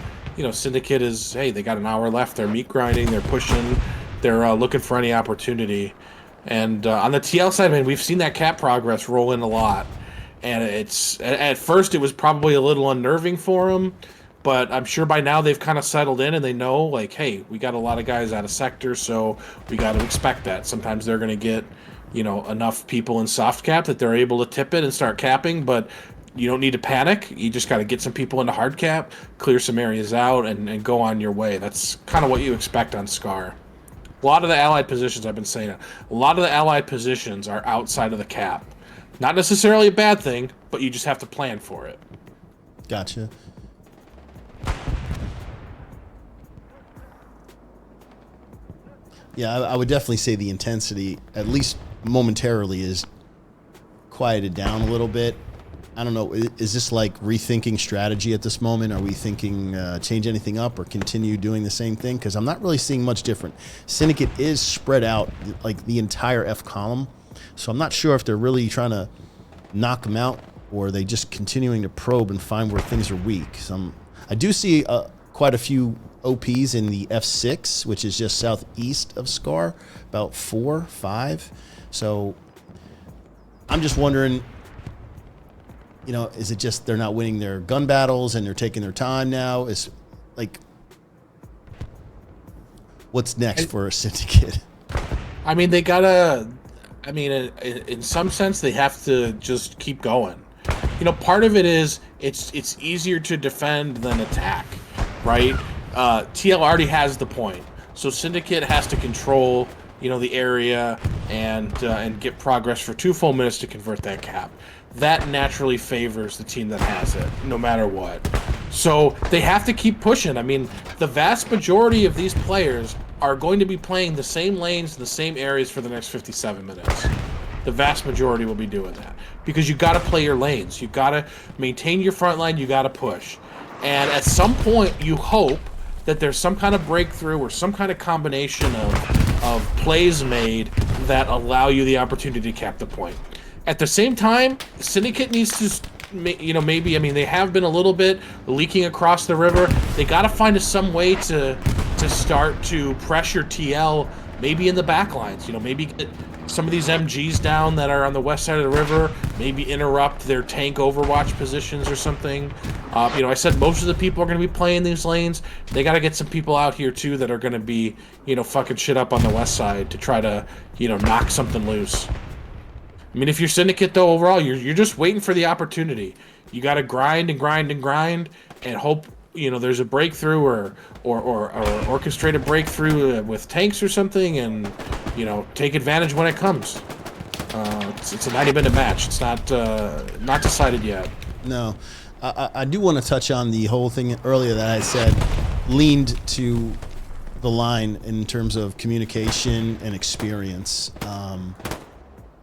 S3: Syndicate is, hey, they got an hour left. They're meat grinding. They're pushing. They're looking for any opportunity. And on the TL side, man, we've seen that cap progress roll in a lot. And at first it was probably a little unnerving for them. But I'm sure by now they've kind of settled in and they know, like, hey, we got a lot of guys out of sector, so we got to expect that. Sometimes they're going to get, enough people in soft cap that they're able to tip it and start capping, but you don't need to panic. You just got to get some people into hard cap, clear some areas out, and go on your way. That's kind of what you expect on Scar. A lot of the allied positions, I've been saying it, a lot of the allied positions are outside of the cap. Not necessarily a bad thing, but you just have to plan for it.
S2: Gotcha. Yeah, I would definitely say the intensity, at least momentarily, is quieted down a little bit. I don't know, is this like rethinking strategy at this moment? Are we thinking change anything up or continue doing the same thing? Because I'm not really seeing much different. Syndicate is spread out like the entire F column, so I'm not sure if they're really trying to knock them out or are they just continuing to probe and find where things are weak. I do see quite a few OPs in the F6, which is just southeast of Scar, about 4, 5. So I'm just wondering, is it just they're not winning their gun battles and they're taking their time now? Is like, what's next for a Syndicate?
S3: I mean, they gotta. I mean, in some sense, they have to just keep going. Part of it is it's easier to defend than attack, right? TL already has the point, so Syndicate has to control, the area and get progress for 2 full minutes to convert that cap. That naturally favors the team that has it, no matter what. So they have to keep pushing. I mean, the vast majority of these players are going to be playing the same lanes, the same areas for the next 57 minutes. The vast majority will be doing that because you got to play your lanes. You got to maintain your front line. You got to push. And at some point, you hope that there's some kind of breakthrough or some kind of combination of plays made that allow you the opportunity to cap the point. At the same time, Syndicate needs to, maybe, I mean, they have been a little bit leaking across the river. They got to find some way to start to pressure TL, maybe in the back lines. Maybe get some of these MGs down that are on the west side of the river, maybe interrupt their tank overwatch positions or something. I said most of the people are going to be playing these lanes. They got to get some people out here, too, that are going to be, fucking shit up on the west side to try to, knock something loose. I mean, if you're Syndicate, though, overall, you're just waiting for the opportunity. You got to grind and grind and grind and hope, there's a breakthrough or orchestrate a breakthrough with tanks or something and, take advantage when it comes. It's a 90-minute match. It's not decided yet.
S2: No. I do want to touch on the whole thing earlier that I said leaned to the line in terms of communication and experience.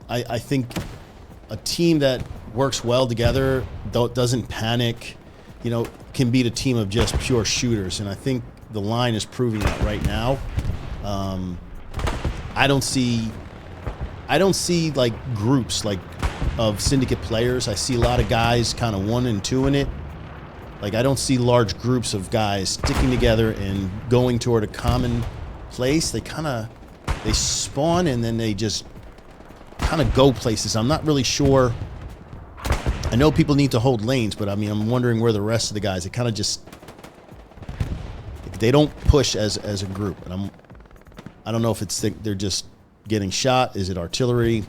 S2: I think a team that works well together, doesn't panic, can beat a team of just pure shooters. And I think the line is proving that right now. I don't see like groups like of Syndicate players. I see a lot of guys kind of 1 and 2 in it. Like, I don't see large groups of guys sticking together and going toward a common place. They spawn and then they just kind of go places. I'm not really sure. I know people need to hold lanes, but I mean, I'm wondering where the rest of the guys, they kind of just, they don't push as a group. And I don't know if it's they're just getting shot. Is it artillery?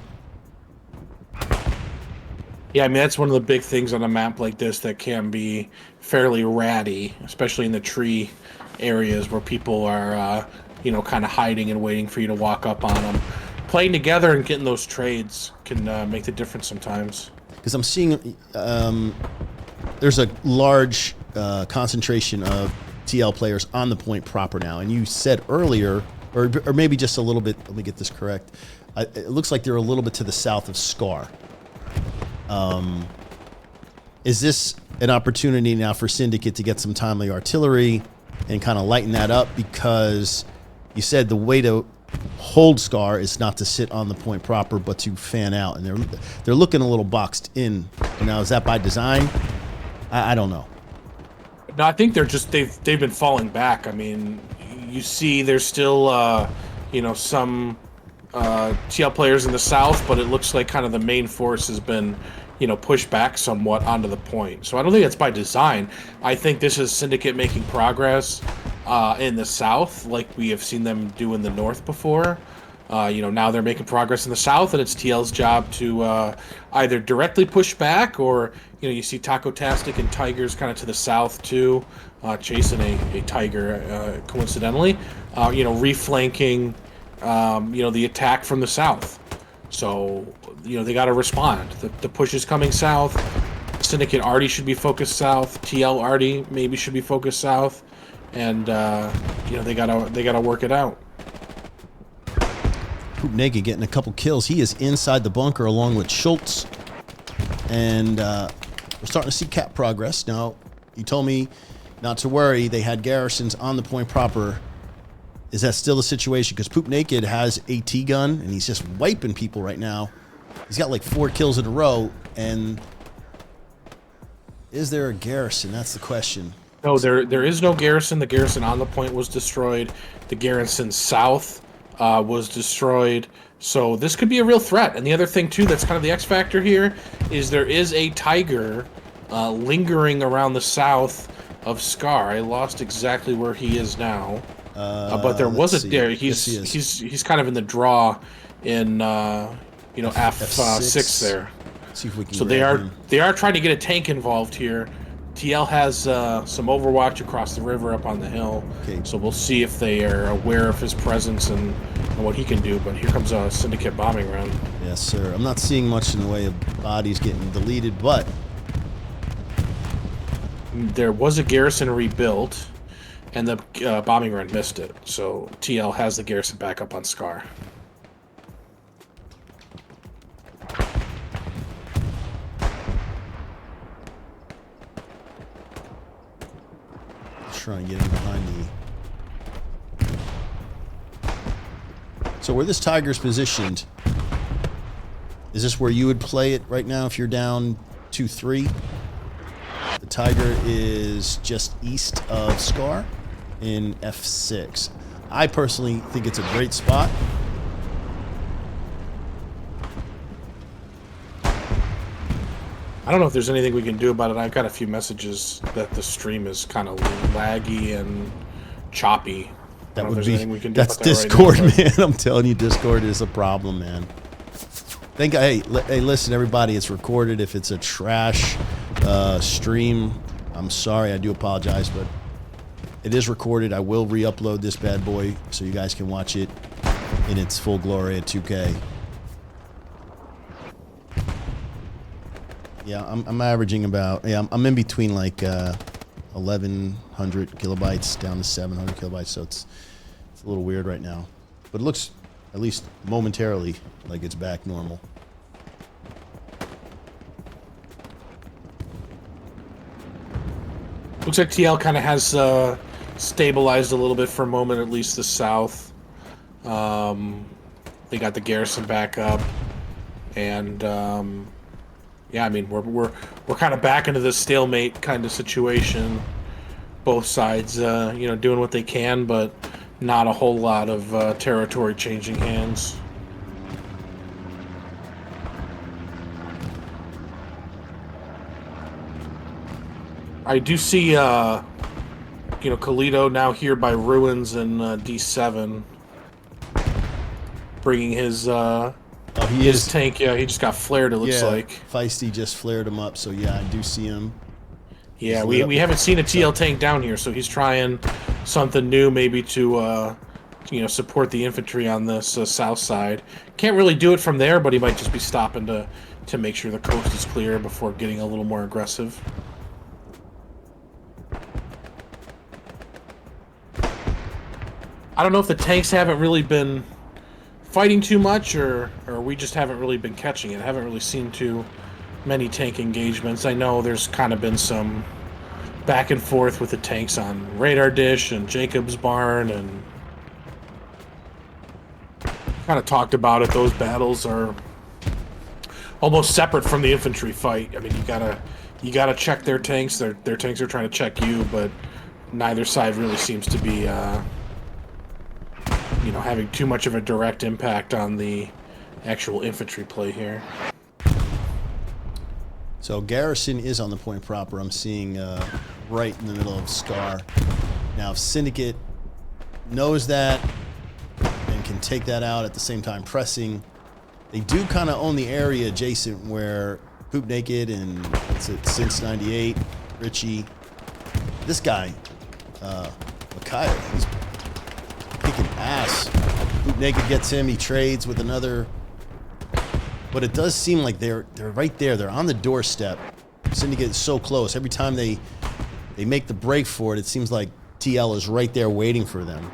S3: Yeah, I mean, that's one of the big things on a map like this that can be fairly ratty, especially in the tree areas where people are, kind of hiding and waiting for you to walk up on them. Playing together and getting those trades can make the difference sometimes.
S2: Because I'm seeing there's a large concentration of TL players on the point proper now. And you said earlier, or maybe just a little bit, let me get this correct. It looks like they're a little bit to the south of Scar. Is this an opportunity now for Syndicate to get some timely artillery and kind of lighten that up? Because you said the way to hold Scar is not to sit on the point proper, but to fan out, and they're looking a little boxed in. Now, is that by design? I don't know.
S3: No, I think they've been falling back. I mean, you see, there's still some TL players in the south, but it looks like kind of the main force has been pushed back somewhat onto the point. So I don't think it's by design. I think this is Syndicate making progress in the south, like we have seen them do in the north before. Now they're making progress in the south, and it's TL's job to either directly push back, or you see Taco Tastic and Tigers kind of to the south too, chasing a Tiger coincidentally, reflanking the attack from the south. So they got to respond. The push is coming south. Syndicate already should be focused south. TL already maybe should be focused south, and they gotta work it out.
S2: Naked getting a couple kills. He is inside the bunker along with Schultz, and we're starting to see cap progress. Now, you told me not to worry. They had garrisons on the point proper. Is that still the situation? Because Poop Naked has a T-gun, and he's just wiping people right now. He's got like 4 kills in a row, and is there a garrison? That's the question.
S3: No, there is no garrison. The garrison on the point was destroyed. The garrison south was destroyed. So this could be a real threat. And the other thing too, that's kind of the X factor here, is there is a tiger lingering around the south of Scar. I lost exactly where he is now, but there was a there. He's kind of in the draw in F6 there.
S2: See if we can.
S3: So they are trying to get a tank involved here. TL has some overwatch across the river up on the hill.
S2: Okay.
S3: So we'll see if they are aware of his presence and what he can do. But here comes a Syndicate bombing run.
S2: Yes, sir. I'm not seeing much in the way of bodies getting deleted, but
S3: there was a garrison rebuilt, and the bombing run missed it. So TL has the garrison back up on Scar.
S2: Trying to get in behind the. So where this tiger's positioned, is this where you would play it right now if you're down 2-3? The tiger is just east of Scar in F6. I personally think it's a great spot.
S3: I don't know if there's anything we can do about it. I've got a few messages that the stream is kind of laggy and choppy.
S2: That would be. That's Discord, right now, man. I'm telling you, Discord is a problem, man. Hey, listen, everybody. It's recorded. If it's a trash stream, I'm sorry. I do apologize, but it is recorded. I will re-upload this bad boy so you guys can watch it in its full glory at 2K. Yeah, I'm averaging about, I'm in between like 1,100 kilobytes down to 700 kilobytes, so it's a little weird right now. But it looks, at least momentarily, like it's back normal.
S3: Looks like TL kind of has stabilized a little bit for a moment, at least the south. They got the garrison back up, and yeah, I mean we're kind of back into this stalemate kind of situation. Both sides, doing what they can, but not a whole lot of territory changing hands. I do see, Kalito now here by ruins in D7, bringing his his tank. Yeah, he just got flared. It looks like
S2: Feisty just flared him up. So yeah, I do see him.
S3: Yeah, we haven't seen a TL tank down here, so he's trying something new, maybe to support the infantry on this south side. Can't really do it from there, but he might just be stopping to make sure the coast is clear before getting a little more aggressive. I don't know if the tanks haven't really been fighting too much, or we just haven't really been catching it. I haven't really seen too many tank engagements. I know there's kind of been some back and forth with the tanks on Radar Dish and Jacob's Barn, and kind of talked about it. Those battles are almost separate from the infantry fight. I mean, you gotta check their tanks. Their tanks are trying to check you, but neither side really seems to be having too much of a direct impact on the actual infantry play here.
S2: So Garrison is on the point proper. I'm seeing right in the middle of Scar. Now, if Syndicate knows that and can take that out at the same time pressing, they do kind of own the area adjacent where Poop Naked and Since 98, Richie, this guy, Micaiah, he's kicking ass. Poop Naked gets him. He trades with another. But it does seem like they're right there. They're on the doorstep. Syndicate is so close. Every time they make the break for it, it seems like TL is right there waiting for them.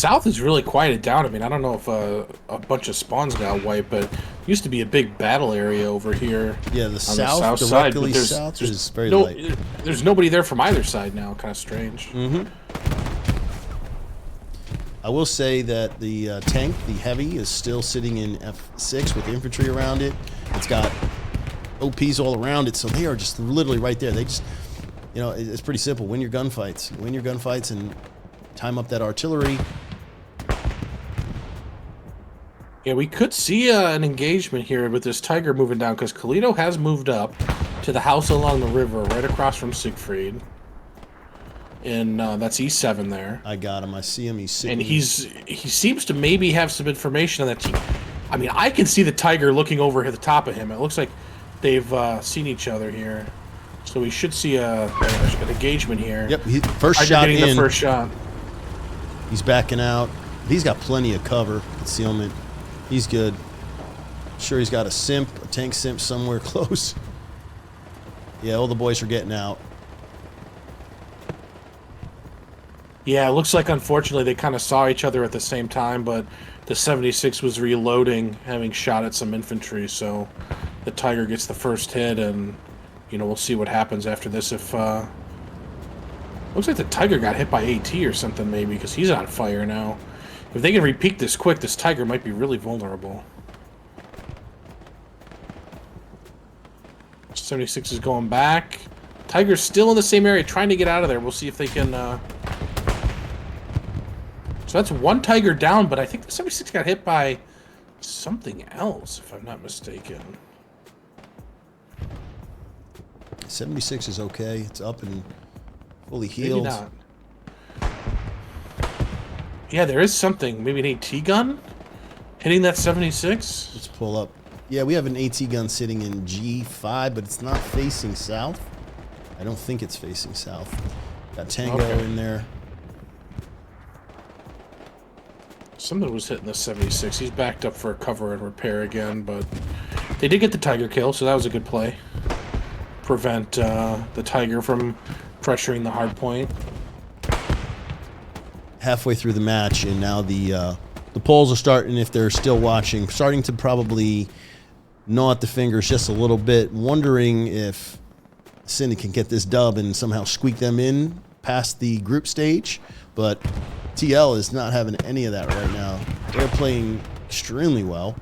S3: south is really quieted down. I mean, I don't know if a bunch of spawns got wiped, but it used to be a big battle area over here.
S2: Yeah,
S3: on
S2: the south
S3: side,
S2: directly
S3: but
S2: south is very light.
S3: There's nobody there from either side now. Kind of strange.
S2: I will say that the tank, the heavy, is still sitting in F6 with infantry around it. It's got OPs all around it, so they are just literally right there. They just, it's pretty simple. Win your gunfights. Win your gunfights and time up that artillery.
S3: Yeah, we could see an engagement here with this Tiger moving down, because Kalito has moved up to the house along the river right across from Siegfried. And that's E7 there.
S2: I got him. I see him. He's sitting.
S3: And he seems to maybe have some information on that team. I mean, I can see the Tiger looking over at the top of him. It looks like they've seen each other here. So we should see an engagement here.
S2: Yep, first shot
S3: getting the first shot.
S2: He's backing out. He's got plenty of cover, concealment. He's good. Sure, he's got a tank simp somewhere close. Yeah, all the boys are getting out.
S3: Yeah, it looks like, unfortunately, they kind of saw each other at the same time, but the 76 was reloading, having shot at some infantry, so the Tiger gets the first hit, and, we'll see what happens after this. If looks like the Tiger got hit by AT or something, maybe, because he's on fire now. If they can repeat this quick, this Tiger might be really vulnerable. 76 is going back. Tiger's still in the same area, trying to get out of there. We'll see if they can... So that's one Tiger down, but I think the 76 got hit by something else, if I'm not mistaken.
S2: 76 is okay. It's up and fully healed.
S3: Maybe not. Yeah, there is something. Maybe an AT gun hitting that 76.
S2: Let's pull up. Yeah, we have an AT gun sitting in G5, but it's not facing south. I don't think it's facing south. Got Tango in there.
S3: Something was hitting the 76. He's backed up for a cover and repair again, but they did get the Tiger kill, so that was a good play. Prevent the Tiger from pressuring the hard point.
S2: Halfway through the match, and now the polls are starting, if they're still watching, starting to probably gnaw at the fingers just a little bit, wondering if Syndicate can get this dub and somehow squeak them in past the group stage. But TL is not having any of that right now. They're playing extremely well.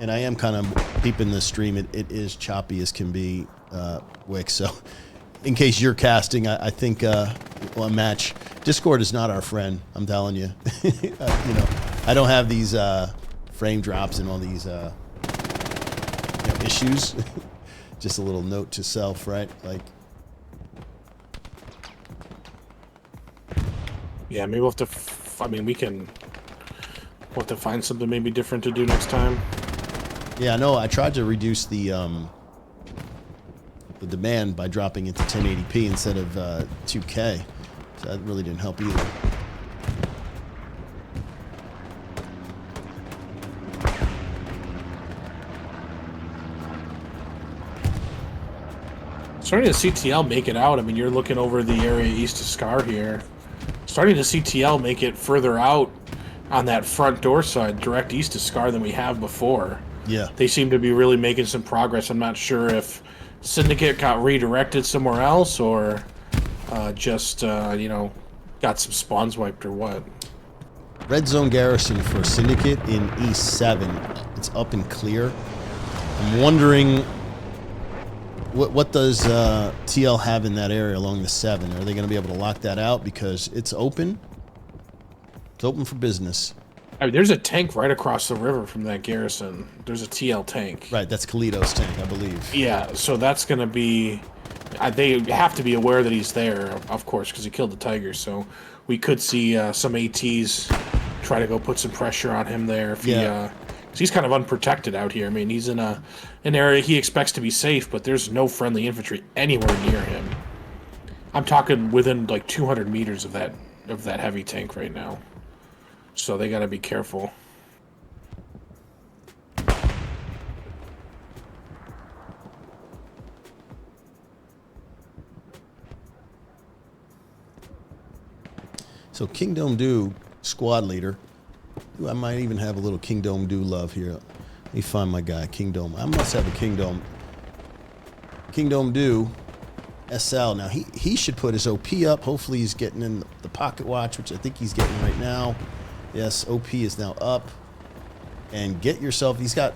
S2: And I am kind of peeping the stream. It is choppy as can be, Wick. So in case you're casting, I think a match. Discord is not our friend, I'm telling you. I don't have these frame drops and all these issues. Just a little note to self, right? Like,
S3: yeah, maybe we'll have to. We'll have to find something maybe different to do next time.
S2: Yeah, no, I tried to reduce the demand by dropping it to 1080p instead of 2K. So that really didn't help either.
S3: Starting to see TL make it out. I mean, you're looking over the area east of Scar here. Starting to see TL make it further out on that front door side, direct east of Scar than we have before.
S2: Yeah.
S3: They seem to be really making some progress. I'm not sure if Syndicate got redirected somewhere else or just, got some spawns wiped or what.
S2: Red zone garrison for Syndicate in E7. It's up and clear. I'm wondering, what does TL have in that area along the 7? Are they going to be able to lock that out? Because it's open. It's open for business.
S3: I mean, there's a tank right across the river from that garrison. There's a TL tank.
S2: Right, that's Kalito's tank, I believe.
S3: Yeah, so that's going to be... they have to be aware that he's there, of course, because he killed the Tiger. So we could see some ATs try to go put some pressure on him there. If because he's kind of unprotected out here. I mean, he's in an area he expects to be safe, but there's no friendly infantry anywhere near him. I'm talking within like 200 meters of that heavy tank right now. So they got to be careful.
S2: So Kingdom Do, squad leader. Ooh, I might even have a little Kingdom Do love here. Let me find my guy, Kingdom. I must have a Kingdom. Kingdom Do, SL. Now, he should put his OP up. Hopefully he's getting in the pocket watch, which I think he's getting right now. Yes, OP is now up. And get yourself, he's got...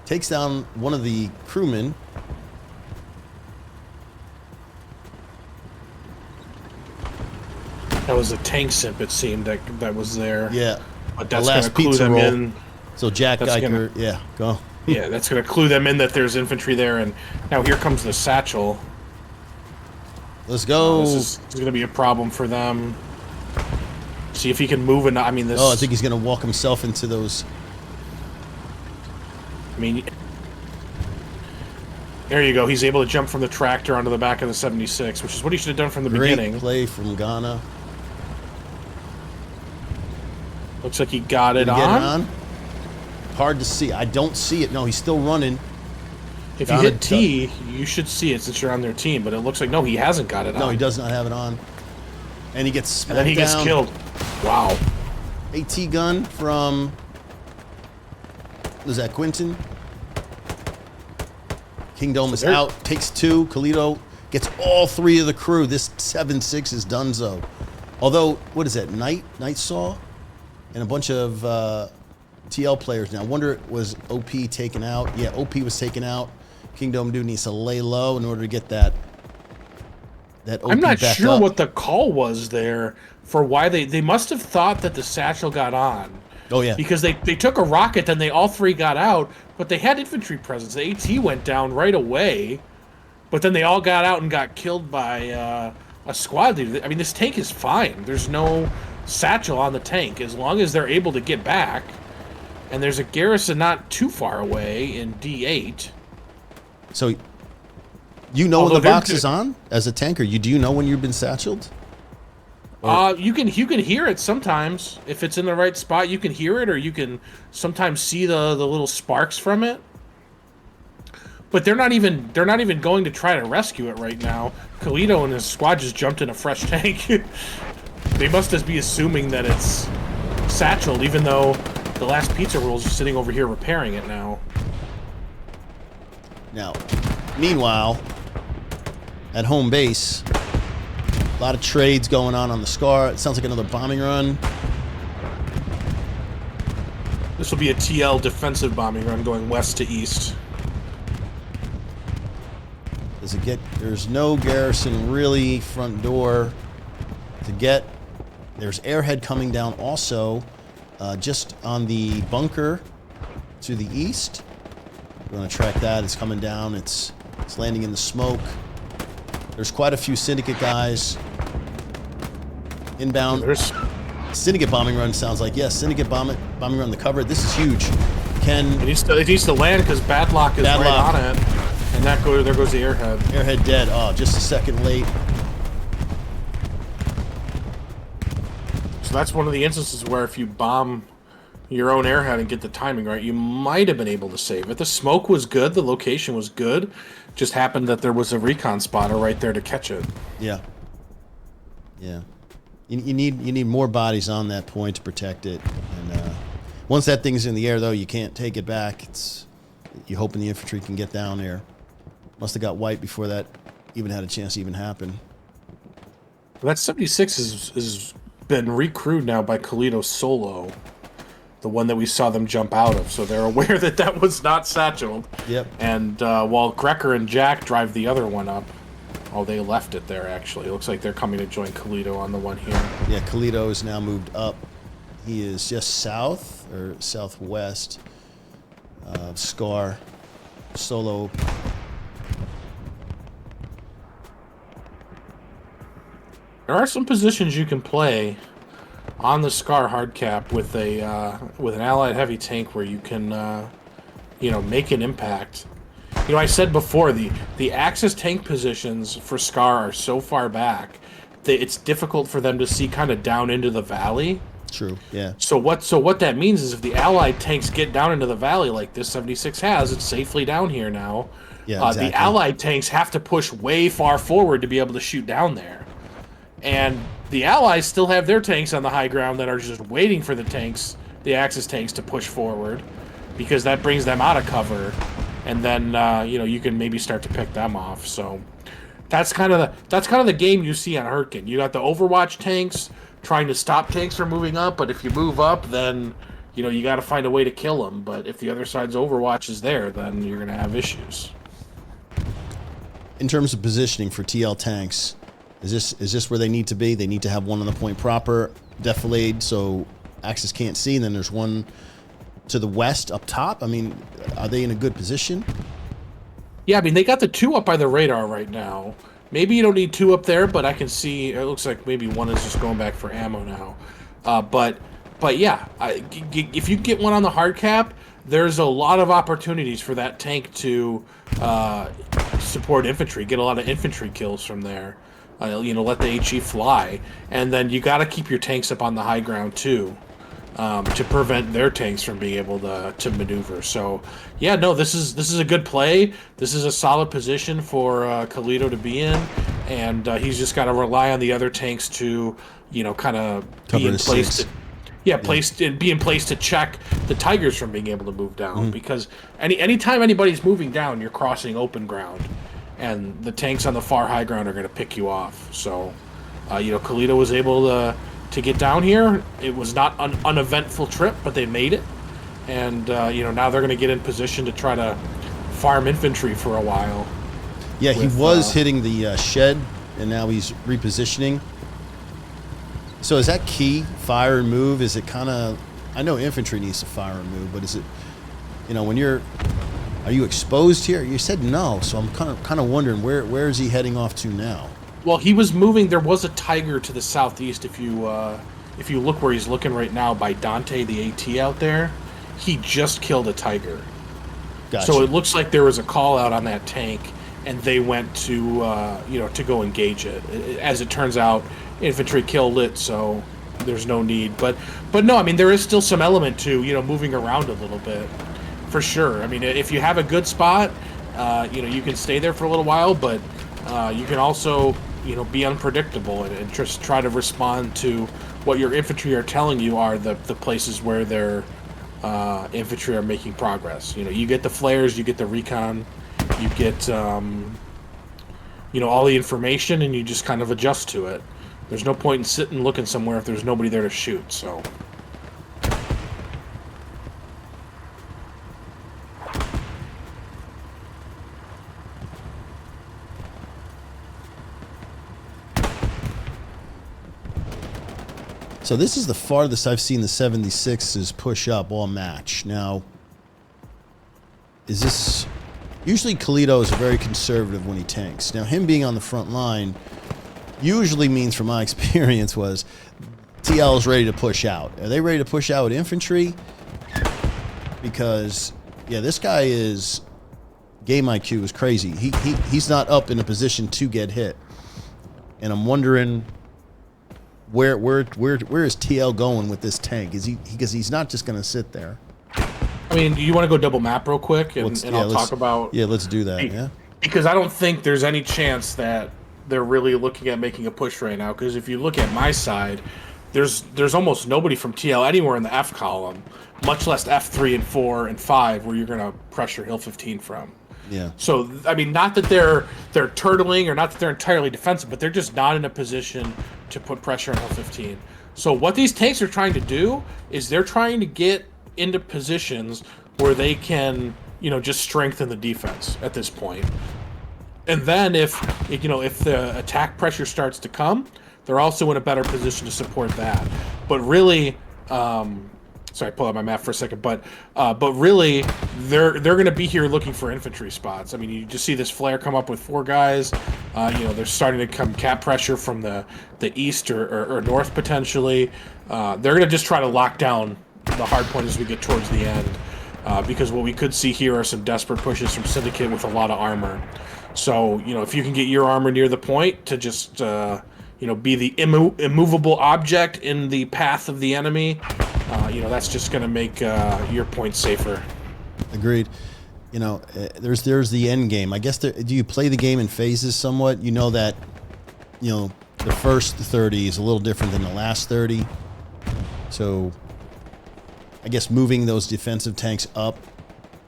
S2: Takes down one of the crewmen.
S3: That was a tank simp, it seemed, that was there.
S2: Yeah.
S3: But that's going to clue them in.
S2: So Jack Geiger, yeah, go.
S3: Yeah, that's going to clue them in that there's infantry there. And now here comes the satchel.
S2: Let's go.
S3: This is going to be a problem for them. See if he can move and I mean this.
S2: Oh, I think he's going to walk himself into those.
S3: I mean, there you go. He's able to jump from the tractor onto the back of the 76, which is what he should have done from the beginning.
S2: Great play from Ghana.
S3: Looks like he got it on.
S2: Hard to see. I don't see it. No, he's still running.
S3: If you hit T, you should see it since you're on their team, but it looks like, no, he hasn't got it on.
S2: No, he does not have it on. And he gets smacked
S3: down. And then he gets killed. Wow.
S2: AT gun from... Was that Quinton? Kingdom is out. Takes 2. Kalito gets all 3 of the crew. This 7-6 is donezo. Although, what is that? Night Saw? And a bunch of TL players now. I wonder, was OP taken out? Yeah, OP was taken out. Kingdom Do needs to lay low in order to get that OP
S3: I'm not
S2: back
S3: sure
S2: up.
S3: what the call was there for why they must have thought that the satchel got on.
S2: Oh, yeah.
S3: Because they took a rocket, then they all 3 got out, but they had infantry presence. The AT went down right away, but then they all got out and got killed by a squad leader. I mean, this tank is fine. There's no satchel on the tank as long as they're able to get back. And there's a garrison not too far away in D8.
S2: So, you know when the box is on as a tanker? Do you know when you've been satcheled?
S3: You can hear it sometimes if it's in the right spot. You can hear it, or you can sometimes see the little sparks from it. But they're not even going to try to rescue it right now. Kalito and his squad just jumped in a fresh tank. They must just be assuming that it's satcheled, even though the last pizza roll is just sitting over here repairing it now.
S2: Now, meanwhile, at home base, a lot of trades going on the Scar. It sounds like another bombing run.
S3: This will be a TL defensive bombing run going west to east.
S2: Does it get... There's no garrison really front door to get. There's airhead coming down also just on the bunker to the east. We're going to track that. It's coming down. It's landing in the smoke. There's quite a few Syndicate guys inbound.
S3: There's
S2: Syndicate bombing run sounds like. Yes, Syndicate bombing run the cover. This is huge.
S3: It needs to land because Badlock is right on it. And there goes the airhead.
S2: Airhead dead. Oh, just a second late.
S3: So that's one of the instances where if you bomb your own airhead and get the timing right, you might have been able to save it. The smoke was good. The location was good. Just happened that there was a recon spotter right there to catch it.
S2: Yeah. Yeah. You need more bodies on that point to protect it. And once that thing's in the air, though, you can't take it back. You're hoping the infantry can get down there. Must have got wiped before that even had a chance to even happen.
S3: That 76 is been recrewed now by Kalito Solo, the one that we saw them jump out of. So they're aware that was not satcheled.
S2: Yep.
S3: And while Grecker and Jack drive the other one up, oh, they left it there, actually. It looks like they're coming to join Kalito on the one here.
S2: Yeah, Kalito is now moved up. He is just south or southwest of Scar. Solo.
S3: There are some positions you can play on the Scar hardcap with an allied heavy tank where you can, make an impact. I said before, the Axis tank positions for Scar are so far back that it's difficult for them to see kind of down into the valley.
S2: True. Yeah.
S3: So what that means is if the Allied tanks get down into the valley like this 76 has, it's safely down here now.
S2: Yeah. Exactly.
S3: The Allied tanks have to push way far forward to be able to shoot down there. And the Allies still have their tanks on the high ground that are just waiting for the Axis tanks to push forward, because that brings them out of cover, and then you can maybe start to pick them off. So that's kind of the game you see on Hürtgen. You got the Overwatch tanks trying to stop tanks from moving up, but if you move up, then you got to find a way to kill them. But if the other side's Overwatch is there, then you're gonna have issues.
S2: In terms of positioning for TL tanks, is this where they need to be? They need to have one on the point proper, defilade, so Axis can't see, and then there's one to the west up top. I mean, are they in a good position?
S3: Yeah, I mean, they got the 2 up by the radar right now. Maybe you don't need 2 up there, but I can see it looks like maybe 1 is just going back for ammo now. But yeah, if you get 1 on the hard cap, there's a lot of opportunities for that tank to support infantry, get a lot of infantry kills from there. Let the HE fly, and then you got to keep your tanks up on the high ground too, to prevent their tanks from being able to maneuver. So, yeah, no, this is a good play. This is a solid position for Khalito to be in, and he's just got to rely on the other tanks to, kind of be in place. Be in place to check the Tigers from being able to move down, because anytime anybody's moving down, you're crossing open ground. And the tanks on the far high ground are going to pick you off. So, Khalito was able to get down here. It was not an uneventful trip, but they made it. And, now they're going to get in position to try to farm infantry for a while.
S2: Yeah, he was hitting the shed, and now he's repositioning. So is that key, fire and move? Is it kind of... I know infantry needs to fire and move, but is it... when you're... Are you exposed here? You said no, so I'm kind of wondering where is he heading off to now?
S3: Well, he was moving. There was a Tiger to the southeast. If you look where he's looking right now by Dante, the AT out there, he just killed a Tiger.
S2: Gotcha.
S3: So it looks like there was a call out on that tank, and they went to to go engage it. As it turns out, infantry kill lit, so there's no need. But no, I mean, there is still some element to moving around a little bit. For sure. I mean, if you have a good spot, you can stay there for a little while, but you can also, be unpredictable and just try to respond to what your infantry are telling you are the places where their infantry are making progress. You get the flares, you get the recon, you get, all the information, and you just kind of adjust to it. There's no point in sitting looking somewhere if there's nobody there to shoot, so...
S2: So this is the farthest I've seen the 76s push up all match. Now, is this... Usually Khalito is very conservative when he tanks. Now, him being on the front line usually means, from my experience, was TL is ready to push out. Are they ready to push out with infantry? Because, yeah, this guy is... Game IQ is crazy. He's not up in a position to get hit. And I'm wondering... Where is TL going with this tank? Is he because he's not just going to sit there?
S3: I mean, do you want to go double map real quick, and I'll talk about?
S2: Yeah, let's do that. Yeah,
S3: because I don't think there's any chance that they're really looking at making a push right now. Because if you look at my side, there's almost nobody from TL anywhere in the F column, much less F3 and 4 and 5, where you're going to pressure Hill 15 from.
S2: Yeah.
S3: So I mean, not that they're turtling or not that they're entirely defensive, but they're just not in a position to put pressure on Hill 15. So what these tanks are trying to do is they're trying to get into positions where they can, just strengthen the defense at this point. And then if the attack pressure starts to come, they're also in a better position to support that. But really, sorry, pull out my map for a second. But really, they're going to be here looking for infantry spots. I mean, you just see this flare come up with 4 guys. They're starting to come cap pressure from the east or north potentially. They're going to just try to lock down the hard point as we get towards the end. Because what we could see here are some desperate pushes from Syndicate with a lot of armor. So, if you can get your armor near the point to just, be the immovable object in the path of the enemy. That's just going to make your point safer.
S2: Agreed. There's the end game. I guess do you play the game in phases somewhat? You know that, the first 30 is a little different than the last 30. So I guess moving those defensive tanks up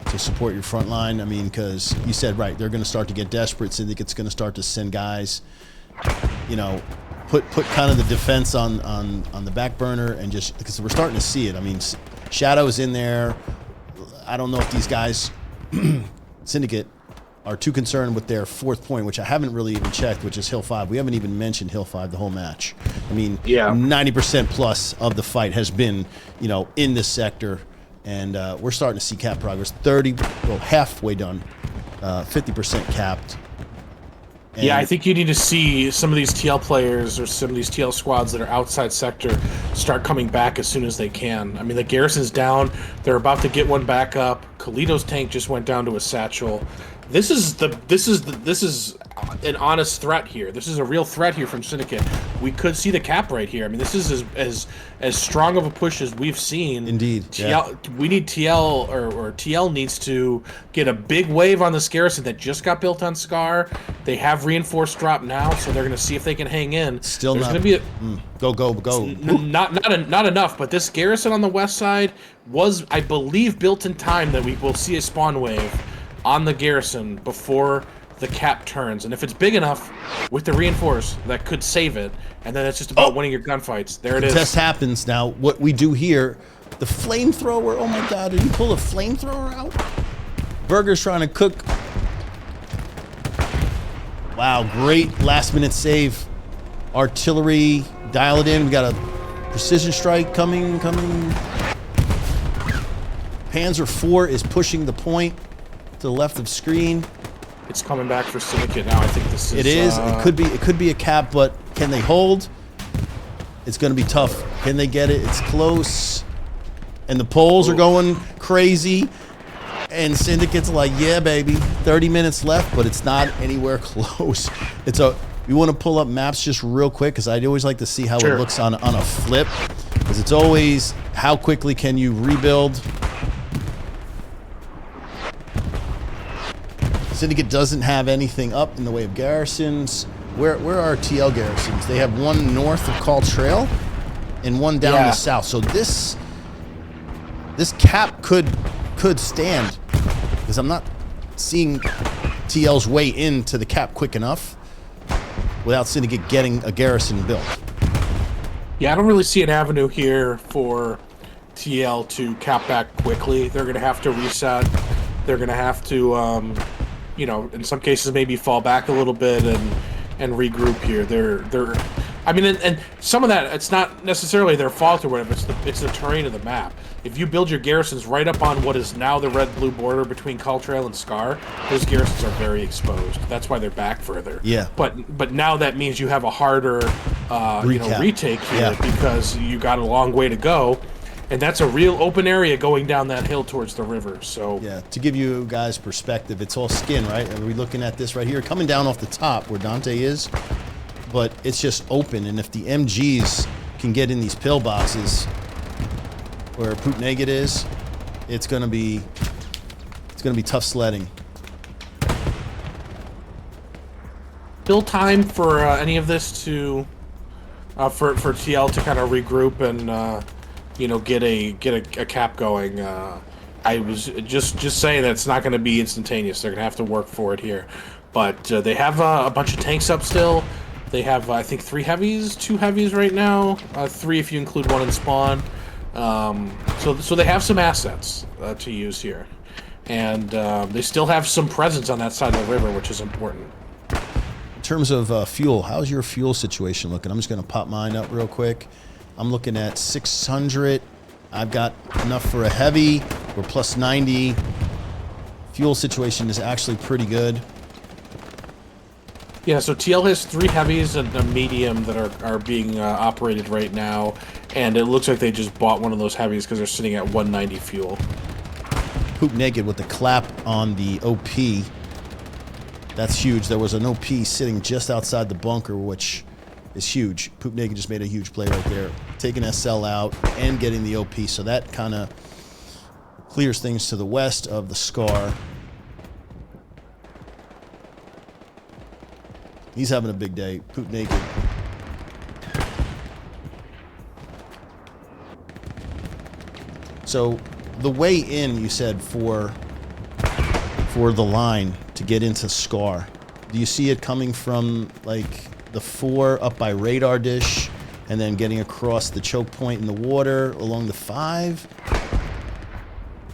S2: to support your front line. I mean, because you said, right, they're going to start to get desperate. Syndicate's going to start to send guys, put kind of the defense on the back burner, and just because we're starting to see it. I mean, Shadow's in there. I don't know if these guys, Syndicate, are too concerned with their fourth point, which I haven't really even checked, which is Hill 5. We haven't even mentioned Hill 5 the whole match. I mean, 90% plus of the fight has been, in this sector, and we're starting to see cap progress. Halfway done, 50% capped. And
S3: I think you need to see some of these TL players or some of these TL squads that are outside sector start coming back as soon as they can. I mean, the garrison's down. They're about to get one back up. Kalito's tank just went down to a satchel. This is an honest threat here. This is a real threat here from Syndicate. We could see the cap right here. I mean, this is as strong of a push as we've seen.
S2: Indeed.
S3: We need TL or TL needs to get a big wave on this garrison that just got built on Scar. They have reinforced drop now, so they're going to see if they can hang in.
S2: Still
S3: There's
S2: not.
S3: Going to be
S2: Go.
S3: not enough. But this garrison on the west side was, I believe, built in time that we will see a spawn wave on the garrison before the cap turns, and if it's big enough with the reinforce, that could save it. And then it's just about winning your gunfights. There it is.
S2: Test happens. Now, what we do here, the flamethrower. Oh my God! Did he pull a flamethrower out? Burger's trying to cook. Wow! Great last-minute save. Artillery, dial it in. We got a precision strike coming. Panzer IV is pushing the point to the left of screen.
S3: It's coming back for Syndicate now. I think this is.
S2: It is. It could be a cap, but can they hold? It's going to be tough. Can they get it? It's close, and the Poles are going crazy, and Syndicate's like, yeah, baby, 30 minutes left, but it's not anywhere close. You want to pull up maps just real quick because I always like to see how it looks on a flip, because it's always how quickly can you rebuild. Syndicate doesn't have anything up in the way of garrisons. Where are TL garrisons? They have one north of Call Trail and one down the south. So this cap could stand, because I'm not seeing TL's way into the cap quick enough without Syndicate getting a garrison built.
S3: Yeah, I don't really see an avenue here for TL to cap back quickly. They're going to have to reset. They're going to have to in some cases maybe fall back a little bit and regroup here. And some of that, it's not necessarily their fault or whatever. It's the terrain of the map. If you build your garrisons right up on what is now the red-blue border between Caltrail and Scar, those garrisons are very exposed. That's why they're back further.
S2: Yeah.
S3: But now that means you have a harder retake here because you got a long way to go. And that's a real open area going down that hill towards the river. So
S2: yeah, to give you guys perspective, it's all skin, right? Are we looking at this right here, coming down off the top where Dante is? But it's just open, and if the MGs can get in these pillboxes where Putnagit is, it's gonna be tough sledding.
S3: Still time for any of this to for TL to kind of regroup and get a cap going. I was just saying that it's not going to be instantaneous. They're going to have to work for it here. But they have a bunch of tanks up still. They have, I think, 2 heavies right now. 3 if you include one in spawn. So they have some assets to use here. And they still have some presence on that side of the river, which is important.
S2: In terms of fuel, how's your fuel situation looking? I'm just going to pop mine up real quick. I'm looking at 600. I've got enough for a heavy. We're plus 90. Fuel situation is actually pretty good.
S3: Yeah, so TL has 3 heavies and a medium that are being operated right now, and it looks like they just bought one of those heavies because they're sitting at 190 fuel.
S2: Poop naked with the clap on the OP. That's huge. There was an OP sitting just outside the bunker, which is huge. Poop Naked just made a huge play right there, taking SL out and getting the OP. So that kind of clears things to the west of the Scar. He's having a big day. Poop Naked. So the way in, you said, for the line to get into Scar, do you see it coming from like the 4 up by Radar Dish and then getting across the choke point in the water along the 5?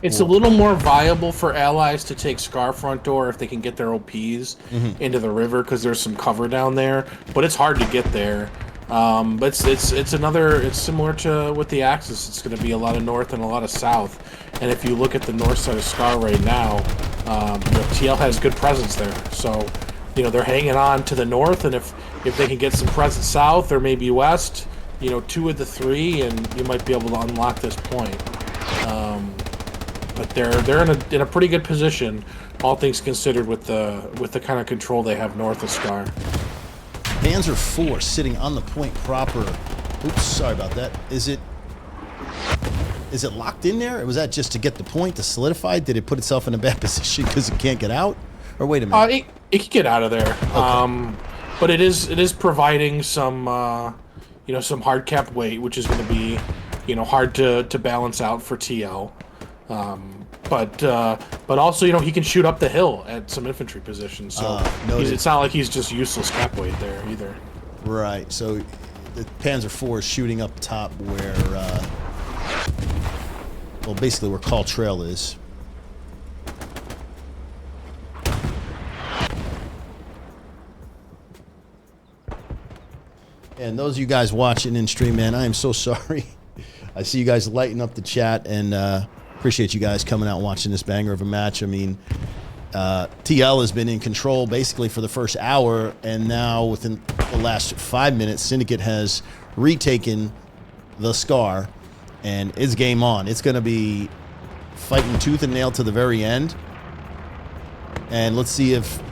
S3: It's a little more viable for allies to take Scar front door if they can get their OPs into the river, because there's some cover down there, but it's hard to get there. But it's similar to with the Axis. It's going to be a lot of north and a lot of south. And if you look at the north side of Scar right now, TL has good presence there. So, they're hanging on to the north, and if they can get some presence south or maybe west, 2 of the 3, and you might be able to unlock this point. But they're in a pretty good position, all things considered, with the kind of control they have north of Scar.
S2: Panzer IV sitting on the point proper. Oops, sorry about that. Is it locked in there? Or was that just to get the point, to solidify? Did it put itself in a bad position because it can't get out? Or wait a minute.
S3: It can get out of there.
S2: Okay.
S3: But it is providing some some hard cap weight, which is going to be hard to balance out for TL. But also, he can shoot up the hill at some infantry positions, so it's not like he's just useless cap weight there either.
S2: Right. So the Panzer IV is shooting up top where, basically where Call Trail is. And those of you guys watching in stream, man, I am so sorry. I see you guys lighting up the chat, and appreciate you guys coming out and watching this banger of a match. I mean, TL has been in control basically for the first hour, and now within the last 5 minutes, Syndicate has retaken the Scar, and it's game on. It's going to be fighting tooth and nail to the very end. And let's see if,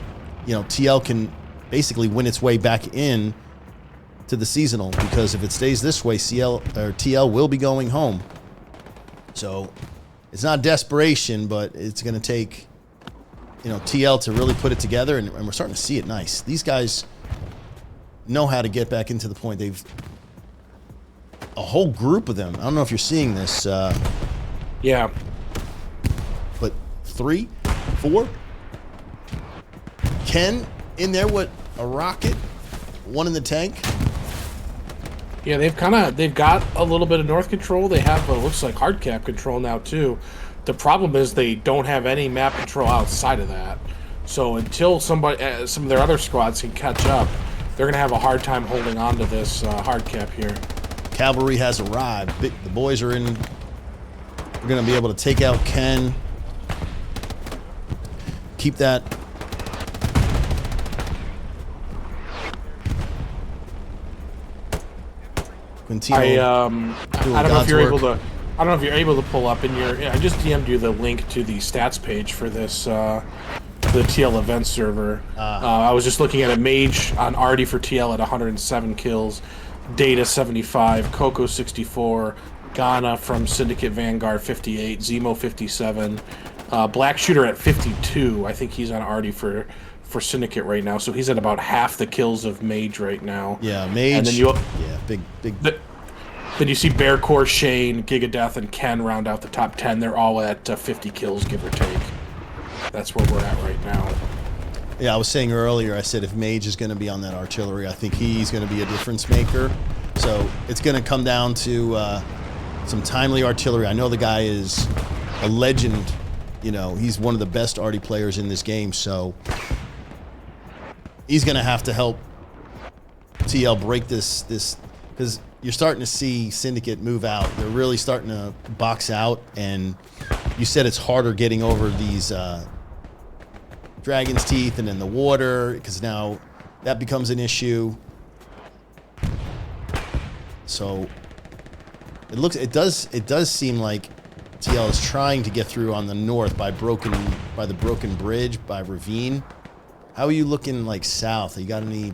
S2: TL can basically win its way back in to the seasonal, because if it stays this way, TL will be going home. So it's not desperation, but it's going to take, TL to really put it together, and we're starting to see it nice. These guys know how to get back into the point. They've a whole group of them. I don't know if you're seeing this.
S3: Yeah.
S2: But 3, 4. Ken in there with a rocket, 1 in the tank.
S3: Yeah, they've got a little bit of north control. They have what looks like hard cap control now too. The problem is they don't have any map control outside of that. So until some of their other squads can catch up, they're gonna have a hard time holding on to this hard cap here.
S2: Cavalry has arrived. The boys are in. We're gonna be able to take out Ken. Keep that.
S3: I don't know if you're able to. I don't know if you're able to pull up in your. I just DM'd you the link to the stats page for this, the TL event server. I was just looking at a Mage on Artie for TL at 107 kills, Data 75, Coco 64, Ghana from Syndicate Vanguard 58, Zemo 57, Black Shooter at 52. I think he's on Artie for Syndicate right now, so he's at about half the kills of Mage right now.
S2: Yeah, Mage.
S3: And then
S2: big.
S3: Then you see Bearcore, Shane, Gigadeath, and Ken round out the top 10. They're all at 50 kills, give or take. That's where we're at right now.
S2: Yeah, I was saying earlier, I said if Mage is going to be on that artillery, I think he's going to be a difference maker. So it's going to come down to some timely artillery. I know the guy is a legend. He's one of the best arty players in this game, so he's going to have to help TL break this, because you're starting to see Syndicate move out. They're really starting to box out, and you said it's harder getting over these Dragon's Teeth and in the water, because now that becomes an issue. So it does seem like TL is trying to get through on the north by the broken bridge by Ravine. How are you looking like south? You got any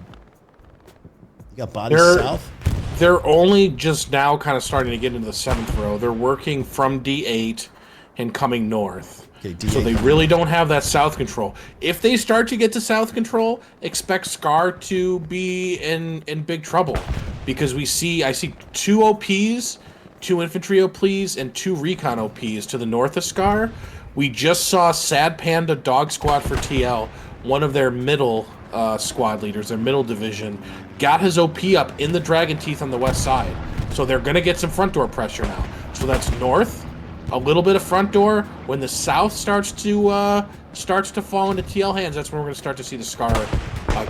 S2: You got bodies
S3: They're
S2: south?
S3: they're only just now kind of starting to get into the 7th row. They're working from D8 and coming north.
S2: Okay, D8
S3: So they
S2: coming
S3: really
S2: north.
S3: don't have that south control. If they start to get to south control, expect Scar to be in big trouble, because I see 2 OPs, 2 infantry OPs, and 2 recon OPs to the north of Scar. We just saw Sad Panda Dog Squad for TL, one of their middle squad leaders, their middle division, got his OP up in the Dragon Teeth on the west side. So they're going to get some front door pressure now. So that's north, a little bit of front door. When the south starts to fall into TL hands, that's when we're going to start to see the Scar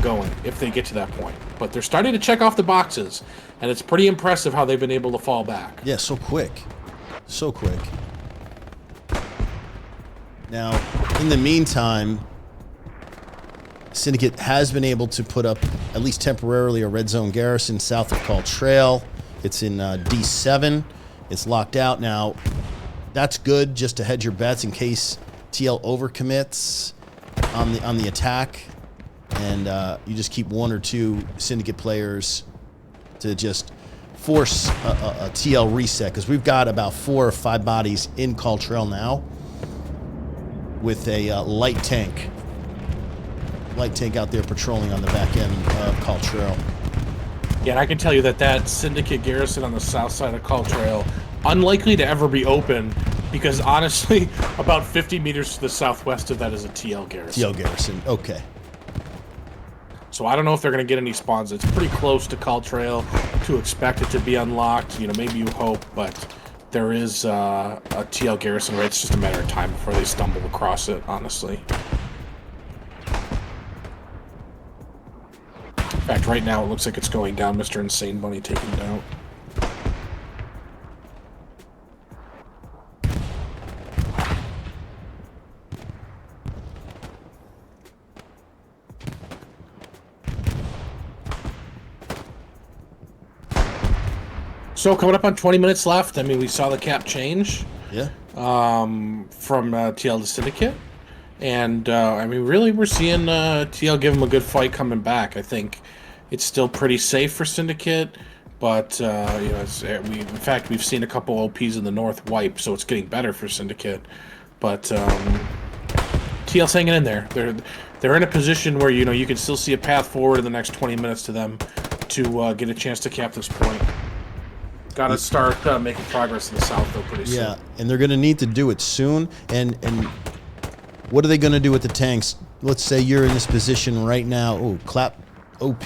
S3: going, if they get to that point. But they're starting to check off the boxes, and it's pretty impressive how they've been able to fall back.
S2: Yeah, so quick. So quick. Now, in the meantime, Syndicate has been able to put up, at least temporarily, a red zone garrison south of Call Trail. It's in D7. It's locked out now. That's good, just to hedge your bets in case TL overcommits on the attack, and you just keep 1 or 2 Syndicate players to just force a TL reset, because we've got about 4 or 5 bodies in Call Trail now with a light tank out there patrolling on the back end of Call Trail.
S3: Yeah, and I can tell you that Syndicate garrison on the south side of Call Trail, unlikely to ever be open, because honestly, about 50 meters to the southwest of that is a TL garrison.
S2: TL garrison, okay.
S3: So I don't know if they're going to get any spawns. It's pretty close to Call Trail to expect it to be unlocked. You know, maybe you hope, but there is a TL garrison, right? It's just a matter of time before they stumble across it, honestly. In fact, right now it looks like it's going down. Mr. Insane Bunny taking it out. So coming up on 20 minutes left. I mean, we saw the cap change.
S2: Yeah.
S3: From TL to Syndicate. And, I mean, really, we're seeing TL give them a good fight coming back. I think it's still pretty safe for Syndicate, but, you know, in fact, we've seen a couple OPs in the north wipe, so it's getting better for Syndicate. But TL's hanging in there. They're in a position where, you know, you can still see a path forward in the next 20 minutes to them to get a chance to cap this point. Got to start making progress in the south, though, pretty soon.
S2: Yeah, and they're going to need to do it soon. And what are they going to do with the tanks? Let's say you're in this position right now. Oh, clap OP.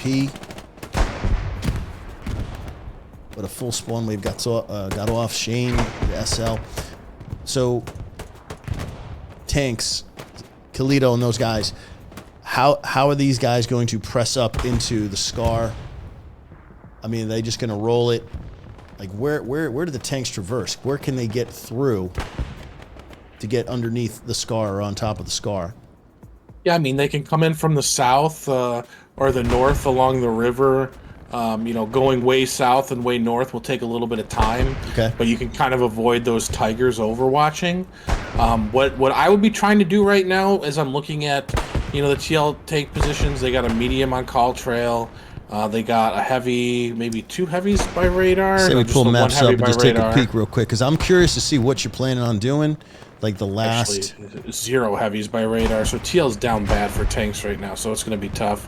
S2: But a full spawn wave got off. Shane, the SL. So, tanks, Kalito and those guys, how are these guys going to press up into the Scar? I mean, are they just going to roll it? Like, where do the tanks traverse? Where can they get through to get underneath the Scar or on top of the Scar?
S3: Yeah, I mean, they can come in from the south or the north along the river. You know, going way south and way north will take a little bit of time.
S2: Okay.
S3: But you can kind of avoid those tigers overwatching. What I would be trying to do right now is I'm looking at, you know, the TL tank positions. They got a medium on Call Trail. They got a heavy, maybe 2 heavies by radar.
S2: Say we pull maps up and just
S3: radar.
S2: take a peek real quick, because I'm curious to see what you're planning on doing. Like the last...
S3: Actually, 0 heavies by radar. So TL's down bad for tanks right now, so it's going to be tough.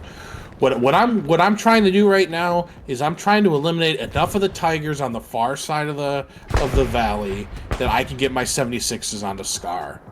S3: What I'm trying to do right now is I'm trying to eliminate enough of the tigers on the far side of the valley that I can get my 76s onto Scar.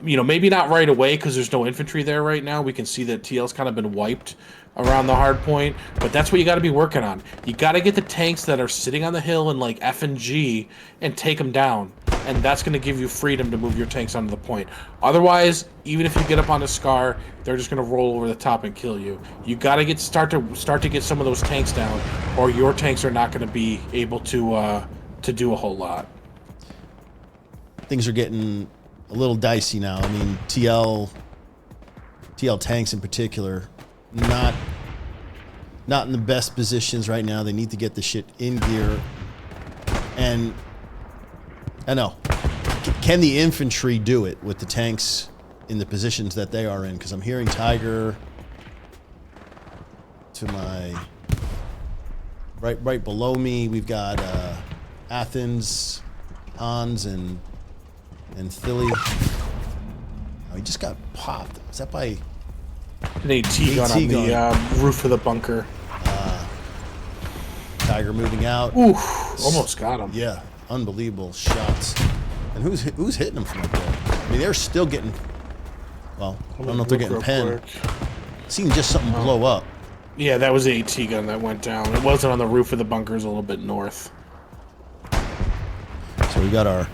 S3: You know, maybe not right away because there's no infantry there right now. We can see that TL's kind of been wiped around the hard point, but that's what you got to be working on. You got to get the tanks that are sitting on the hill in like F and G and take them down, and that's going to give you freedom to move your tanks onto the point. Otherwise, even if you get up on the Scar, they're just going to roll over the top and kill you. You got to start to get some of those tanks down, or your tanks are not going to be able to do a whole lot.
S2: Things are getting a little dicey now. I mean, TL tanks in particular, not in the best positions right now. They need to get the shit in gear. And I know, can the infantry do it with the tanks in the positions that they are in? Because I'm hearing Tiger to my right below me, we've got Athens, Hans, and Philly. Oh, he just got popped. Is that by
S3: An AT gun on the roof of the bunker.
S2: Tiger moving out?
S3: Ooh, almost got him.
S2: Yeah, unbelievable shots. And who's hitting them from up there? I mean, they're still getting. Well, I don't know if they're getting pinned. Seen just something blow up.
S3: Yeah, that was the AT gun that went down. It wasn't on the roof of the bunkers, a little bit north.
S2: So we got our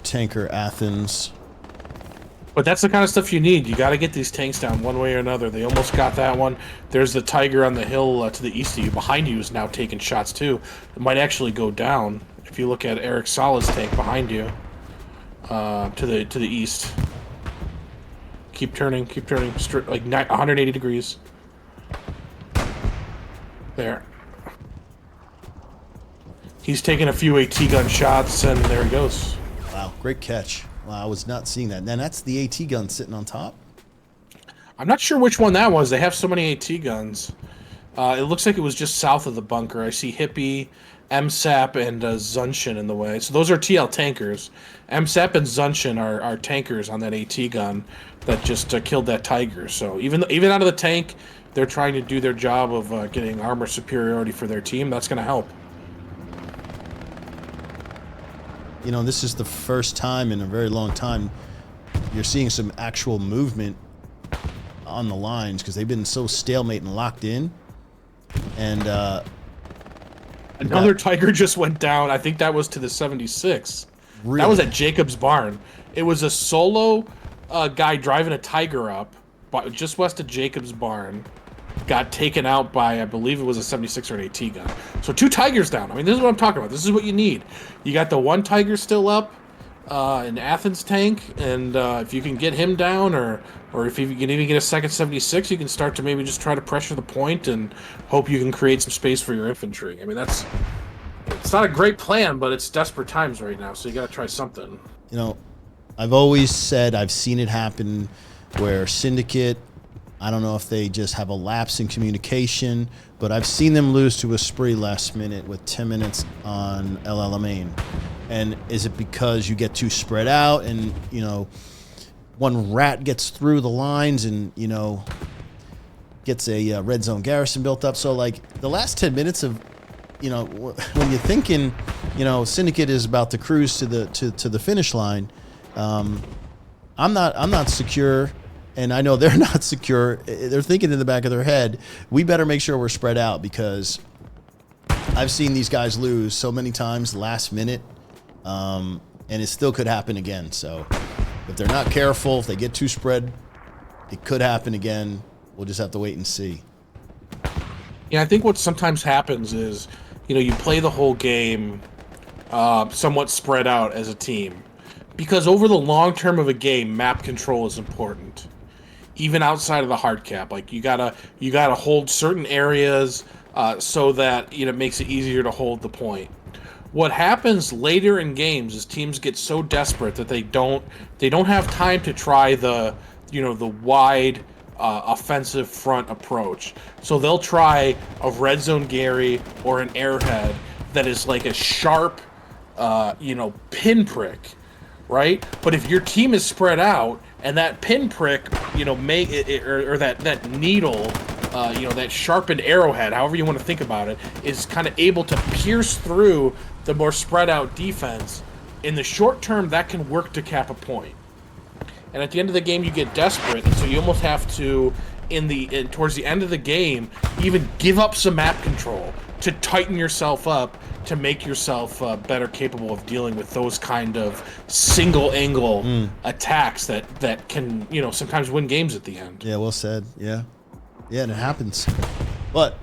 S2: tanker Athens.
S3: But that's the kind of stuff you need. You got to get these tanks down one way or another. They almost got that one. There's the Tiger on the hill to the east of you. Behind you is now taking shots too. It might actually go down if you look at Eric Sala's tank behind you to the east. Keep turning, like 180 degrees. There. He's taking a few AT gun shots, and there he goes.
S2: Wow, great catch. Wow, I was not seeing that. And then that's the AT gun sitting on top?
S3: I'm not sure which one that was. They have so many AT guns. It looks like it was just south of the bunker. I see Hippie, MSAP, and Zunshin in the way. So those are TL tankers. MSAP and Zunshin are tankers on that AT gun that just killed that Tiger. So even out of the tank, they're trying to do their job of getting armor superiority for their team. That's going to help.
S2: You know, this is the first time in a very long time you're seeing some actual movement on the lines because they've been so stalemate and locked in. And
S3: another Tiger just went down. I think that was to the 76.
S2: Really?
S3: That was at Jacob's Barn. It was a solo guy driving a Tiger up just west of Jacob's Barn. Got taken out by, I believe it was a 76 or an AT gun. So 2 Tigers down. I mean, this is what I'm talking about. This is what you need. You got the 1 Tiger still up, an Athens tank, and if you can get him down, or if you can even get a second 76, you can start to maybe just try to pressure the point and hope you can create some space for your infantry. I mean, it's not a great plan, but it's desperate times right now, so you got to try something.
S2: You know, I've always said I've seen it happen where Syndicate, I don't know if they just have a lapse in communication, but I've seen them lose to a spree last minute with 10 minutes on El Alamein. And is it because you get too spread out and, you know, one rat gets through the lines and, you know, gets a red zone garrison built up? So, like, the last 10 minutes of, you know, when you're thinking, you know, Syndicate is about to cruise to the finish line, I'm not secure. And I know they're not secure. They're thinking in the back of their head, we better make sure we're spread out because I've seen these guys lose so many times last minute, and it still could happen again. So if they're not careful, if they get too spread, it could happen again. We'll just have to wait and see.
S3: Yeah, I think what sometimes happens is, you know, you play the whole game somewhat spread out as a team. Because over the long term of a game, map control is important. Even outside of the hard cap, like you gotta hold certain areas so that, you know, it makes it easier to hold the point. What happens later in games is teams get so desperate that they don't have time to try the wide offensive front approach. So they'll try a red zone Gary or an airhead that is like a sharp pinprick. Right, but if your team is spread out and that pinprick, you know, or that needle, that sharpened arrowhead, however you want to think about it, is kind of able to pierce through the more spread out defense. In the short term, that can work to cap a point. And at the end of the game, you get desperate, and so you almost have to, towards the end of the game, even give up some map control to tighten yourself up, to make yourself better capable of dealing with those kind of single angle attacks that can, you know, sometimes win games at the end.
S2: Yeah, well said. Yeah, and it happens. But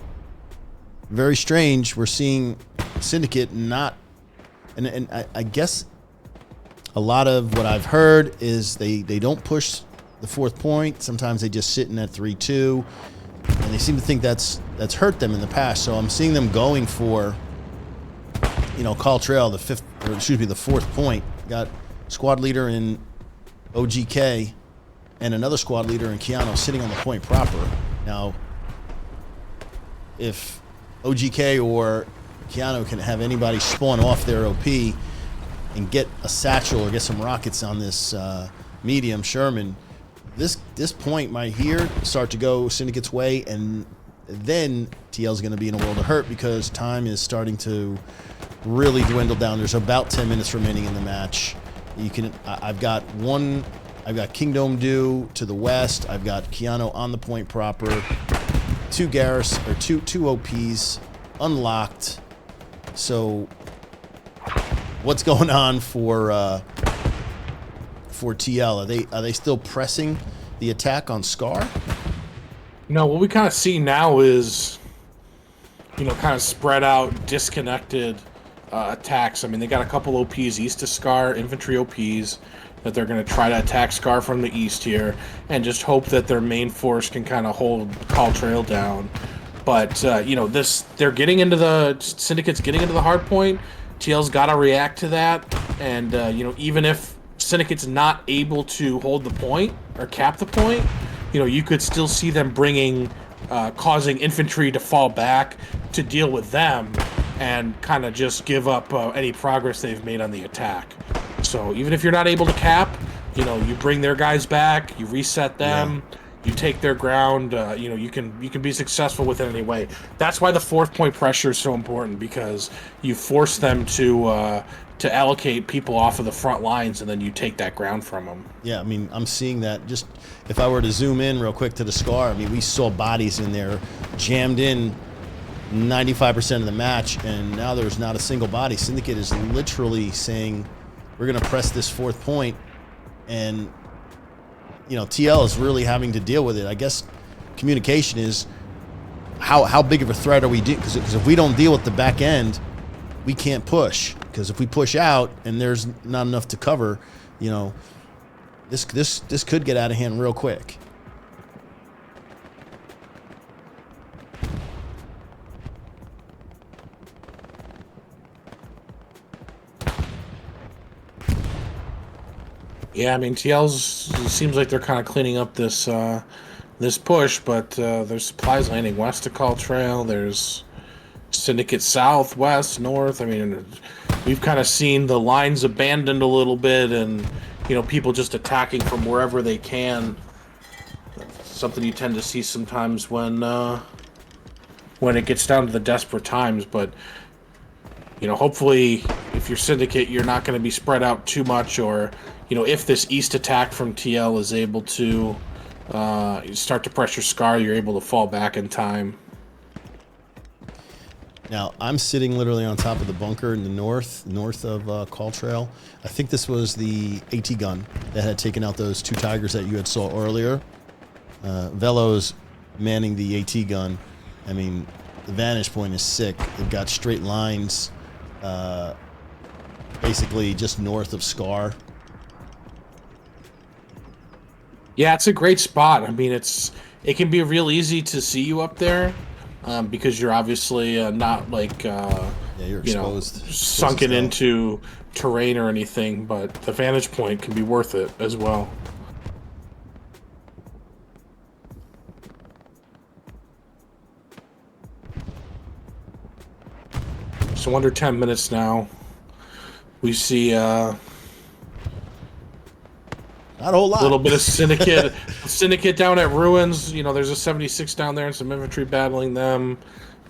S2: very strange. We're seeing Syndicate not, and I guess a lot of what I've heard is they don't push the 4th point. Sometimes they just sit in at 3-2, and they seem to think that's hurt them in the past. So I'm seeing them going for, you know, Call Trail, the 4th point. Got squad leader in OGK and another squad leader in Keanu sitting on the point proper. Now, if OGK or Keanu can have anybody spawn off their OP and get a satchel or get some rockets on this medium Sherman, this point might here start to go Syndicate's way, and then TL's going to be in a world of hurt because time is starting to really dwindle down. There's about 10 minutes remaining in the match. I've got Kingdom Dew to the west. I've got Keanu on the point proper. Two OPs unlocked. So what's going on for TL? Are they still pressing the attack on Scar?
S3: No, what we kind of see now is, kind of spread out, disconnected attacks. I mean, they got a couple OPs east of Scar, infantry OPs, that they're going to try to attack Scar from the east here, and just hope that their main force can kind of hold Call Trail down. But, they're getting into Syndicate's getting into the hard point. TL's got to react to that, and, even if Syndicate's not able to hold the point, or cap the point, you could still see them causing infantry to fall back to deal with them, and kind of just give up any progress they've made on the attack. So even if you're not able to cap, you bring their guys back, you reset them, you take their ground, you can be successful with it anyway. That's why the 4th point pressure is so important, because you force them to allocate people off of the front lines, and then you take that ground from them.
S2: Yeah, I mean, I'm seeing that. Just if I were to zoom in real quick to the Scar, I mean, we saw bodies in there jammed in 95% of the match, and now there's not a single body. Syndicate is literally saying, we're going to press this 4th point, and, TL is really having to deal with it. I guess communication is, how big of a threat are we doing? Because if we don't deal with the back end, we can't push. Because if we push out and there's not enough to cover, this could get out of hand real quick.
S3: Yeah, I mean, seems like they're kind of cleaning up this push, but there's supplies landing west of Call Trail. There's Syndicate south, west, north. I mean, we've kind of seen the lines abandoned a little bit, and people just attacking from wherever they can. That's something you tend to see sometimes when it gets down to the desperate times. But hopefully, if you're Syndicate, you're not going to be spread out too much, or if this east attack from TL is able to start to pressure Scar, you're able to fall back in time.
S2: Now, I'm sitting literally on top of the bunker in the north of Call Trail. I think this was the AT gun that had taken out those 2 Tigers that you had saw earlier. Velo's manning the AT gun. I mean, the vantage point is sick. They've got straight lines basically just north of Scar.
S3: Yeah, it's a great spot. I mean, it can be real easy to see you up there. Because you're obviously not like
S2: you're exposed,
S3: sunken into terrain or anything, but the vantage point can be worth it as well. So under 10 minutes now, we see
S2: not a whole lot.
S3: A little bit of Syndicate down at ruins. There's a 76 down there and some infantry battling them.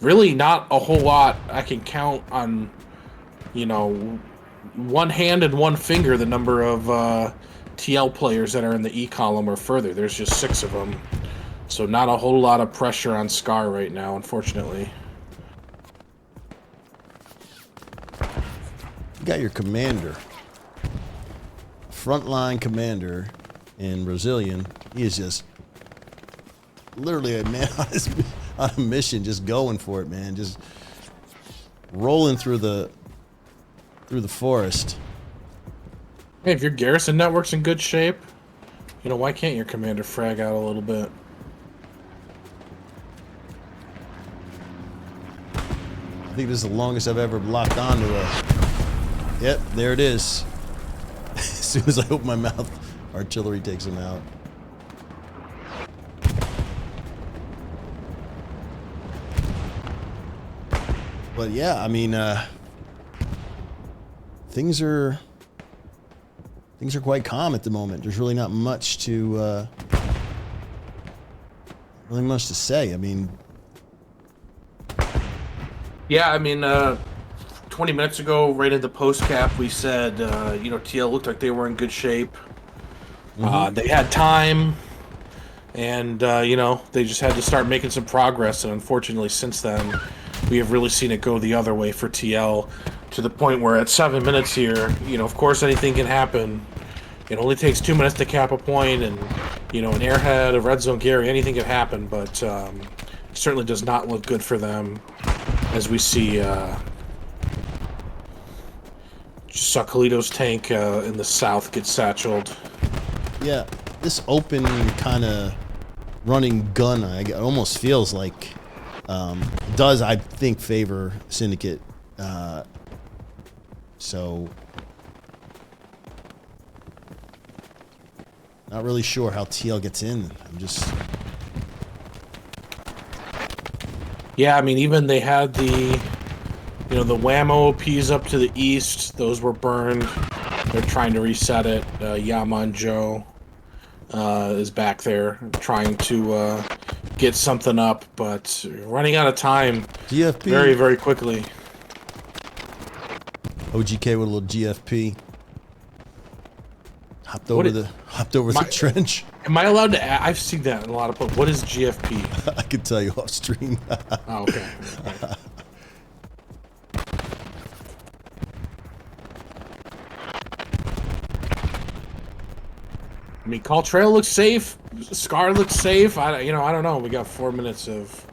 S3: Really not a whole lot. I can count on, one hand and one finger the number of TL players that are in the E column or further. There's just 6 of them. So not a whole lot of pressure on Scar right now, unfortunately.
S2: You got your commander. Frontline commander in Brazilian. He is just literally a man on a mission, just going for it, man. Just rolling through the forest.
S3: Hey, if your garrison network's in good shape, why can't your commander frag out a little bit?
S2: I think this is the longest I've ever locked onto a... Yep, there it is. As soon as I open my mouth, artillery takes him out. But yeah, I mean, things are quite calm at the moment. There's really not much to say. I mean,
S3: yeah, I mean, 20 minutes ago, right at the post cap, we said, TL looked like they were in good shape. They had time, and, they just had to start making some progress. And unfortunately, since then, we have really seen it go the other way for TL to the point where at 7 minutes here, of course, anything can happen. It only takes 2 minutes to cap a point, and, an airhead, a red zone Gary, anything can happen, but it certainly does not look good for them as we see. Just saw Kalito's tank in the south get satcheled.
S2: yeah, this open kind of running gun, it almost feels like does, I think, favor Syndicate. So not really sure how TL gets in. I'm just...
S3: Yeah, I mean, even they had the whammo OPs up to the east. Those were burned. They're trying to reset it. Yaman Joe is back there trying to get something up, but running out of time
S2: GFP.
S3: very, very quickly.
S2: OGK with a little GFP. Hopped over the trench.
S3: Am I allowed to? I've seen that in a lot of places. What is GFP?
S2: I could tell you off stream.
S3: Oh, okay. Right. I mean, Call Trail looks safe. Scar looks safe. I don't know. We got 4 minutes of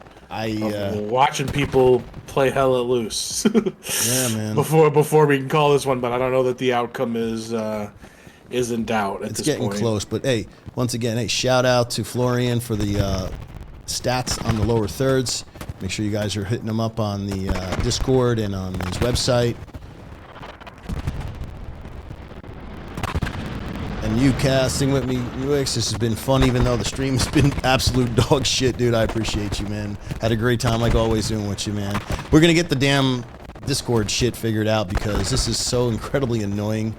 S3: watching people play hella loose.
S2: Yeah, man.
S3: Before we can call this one, but I don't know that the outcome is in doubt at this point.
S2: It's getting close, but hey, once again, hey, shout out to Florian for the stats on the lower thirds. Make sure you guys are hitting him up on the Discord and on his website. And you casting with me, UX, this has been fun, even though the stream has been absolute dog shit, dude. I appreciate you, man. Had a great time, like always, doing with you, man. We're gonna get the damn Discord shit figured out because this is so incredibly annoying.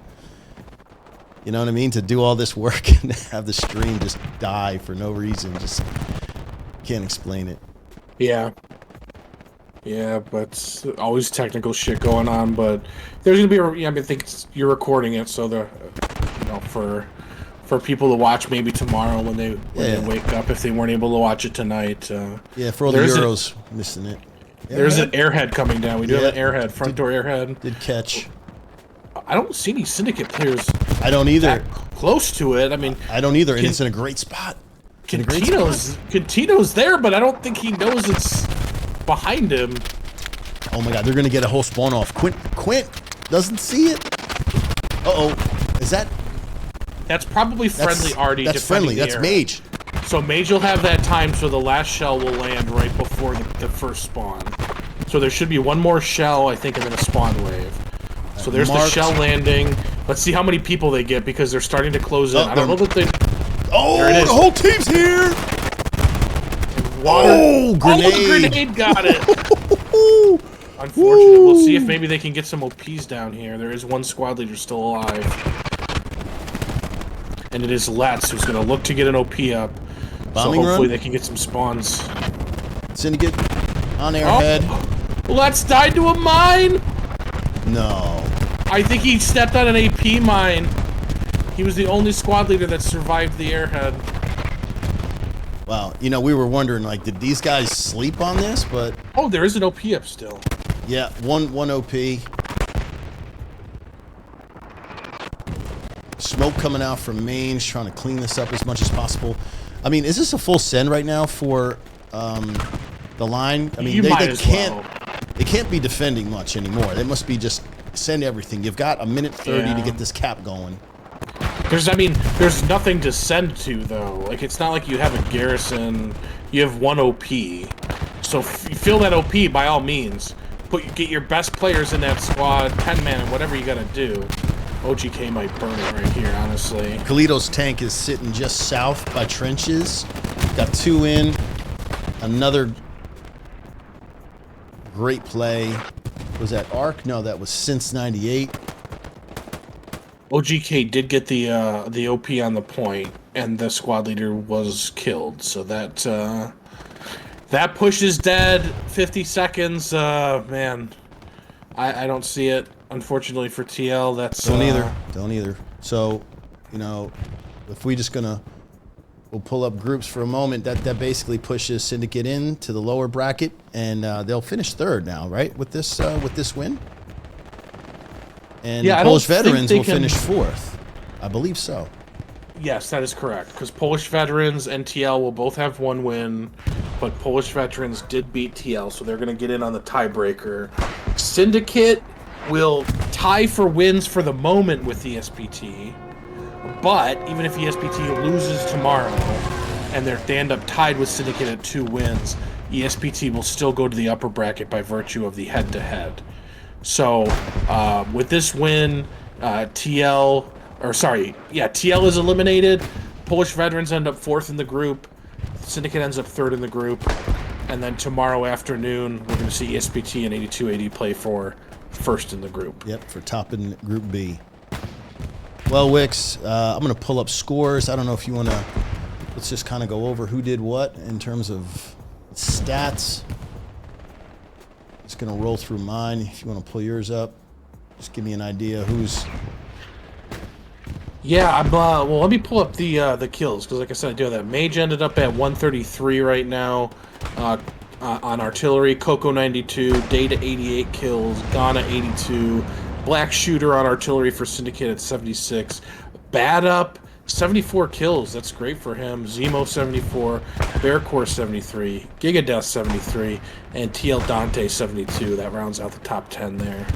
S2: You know what I mean? To do all this work and have the stream just die for no reason. Just can't explain it.
S3: Yeah. Yeah, but always technical shit going on. But there's gonna be. I think you're recording it, so for people to watch maybe tomorrow when they wake up if they weren't able to watch it tonight.
S2: For all the Euros missing it.
S3: There's an airhead coming down. We do have an airhead, front door airhead.
S2: Did catch.
S3: I don't see any Syndicate players.
S2: I don't either.
S3: Close to it. I mean,
S2: I don't either, and it's in a great spot.
S3: Cantino's there, but I don't think he knows it's behind him.
S2: Oh my God, they're gonna get a whole spawn off. Quint doesn't see it. Is that?
S3: That's probably friendly Artie.
S2: That's friendly. That's Mage.
S3: So Mage will have that time, so the last shell will land right before the first spawn. So there should be one more shell, I think, and then a spawn wave. So there's the shell landing. Let's see how many people they get because they're starting to close in. I don't know that they...
S2: Oh, the whole team's here!
S3: Water.
S2: Grenade!
S3: Oh, the grenade got it! Unfortunately, we'll see if maybe they can get some OPs down here. There is one squad leader still alive. And it is Let's who's going to look to get an OP up.
S2: Bombing
S3: so hopefully
S2: run?
S3: they can get some spawns.
S2: Syndicate on airhead.
S3: Oh, Let's died to a mine!
S2: No.
S3: I think he stepped on an AP mine. He was the only squad leader that survived the airhead.
S2: Wow, we were wondering, like, did these guys sleep on this? But
S3: oh, there is an OP up still.
S2: Yeah, one OP. Smoke coming out from Mange, trying to clean this up as much as possible. I mean, is this a full send right now for the line? I mean, they can't be defending much anymore. They must be just send everything. You've got a minute 30 to get this cap going.
S3: There's nothing to send to, though. Like, it's not like you have a garrison. You have one OP. So fill that OP by all means. Get your best players in that squad, 10-man, whatever you gotta do. OGK might burn it right here, honestly.
S2: Kalito's tank is sitting just south by trenches. Got two in. Another Great play. Was that Arc? No, that was Since 98.
S3: OGK did get the OP on the point, and the squad leader was killed. So that push is dead. 50 seconds. Man, I don't see it. Unfortunately for TL, that's
S2: Don't either. So, if we just we'll pull up groups for a moment. That basically pushes Syndicate into the lower bracket, and they'll finish third now, right? With this win. And Polish Veterans will finish fourth. I believe so.
S3: Yes, that is correct. Because Polish Veterans and TL will both have one win, but Polish Veterans did beat TL, so they're going to get in on the tiebreaker. Syndicate will tie for wins for the moment with the SPT, but even if ESPT loses tomorrow and they end up tied with Syndicate at 2 wins, ESPT will still go to the upper bracket by virtue of the head-to-head. So, with this win, TL is eliminated. Polish Veterans end up 4th in the group. Syndicate ends up 3rd in the group. And then tomorrow afternoon, we're going to see ESPT and 82AD play for 1st in the group.
S2: Yep, for top in Group B. Well, Wix, I'm going to pull up scores. I don't know if you want to, let's just kind of go over who did what in terms of stats. Just going to roll through mine. If you want to pull yours up, just give me an idea who's...
S3: Yeah, well, let me pull up the kills, because like I said, I do have that. Mage ended up at 133 right now on artillery. Coco 92, Data 88 kills, Ghana 82, Black Shooter on artillery for Syndicate at 76, Bad Up 74 kills. That's great for him. Zemo 74, Bearcore 73, Gigadeath 73, and TL Dante 72. That rounds out the top 10 there.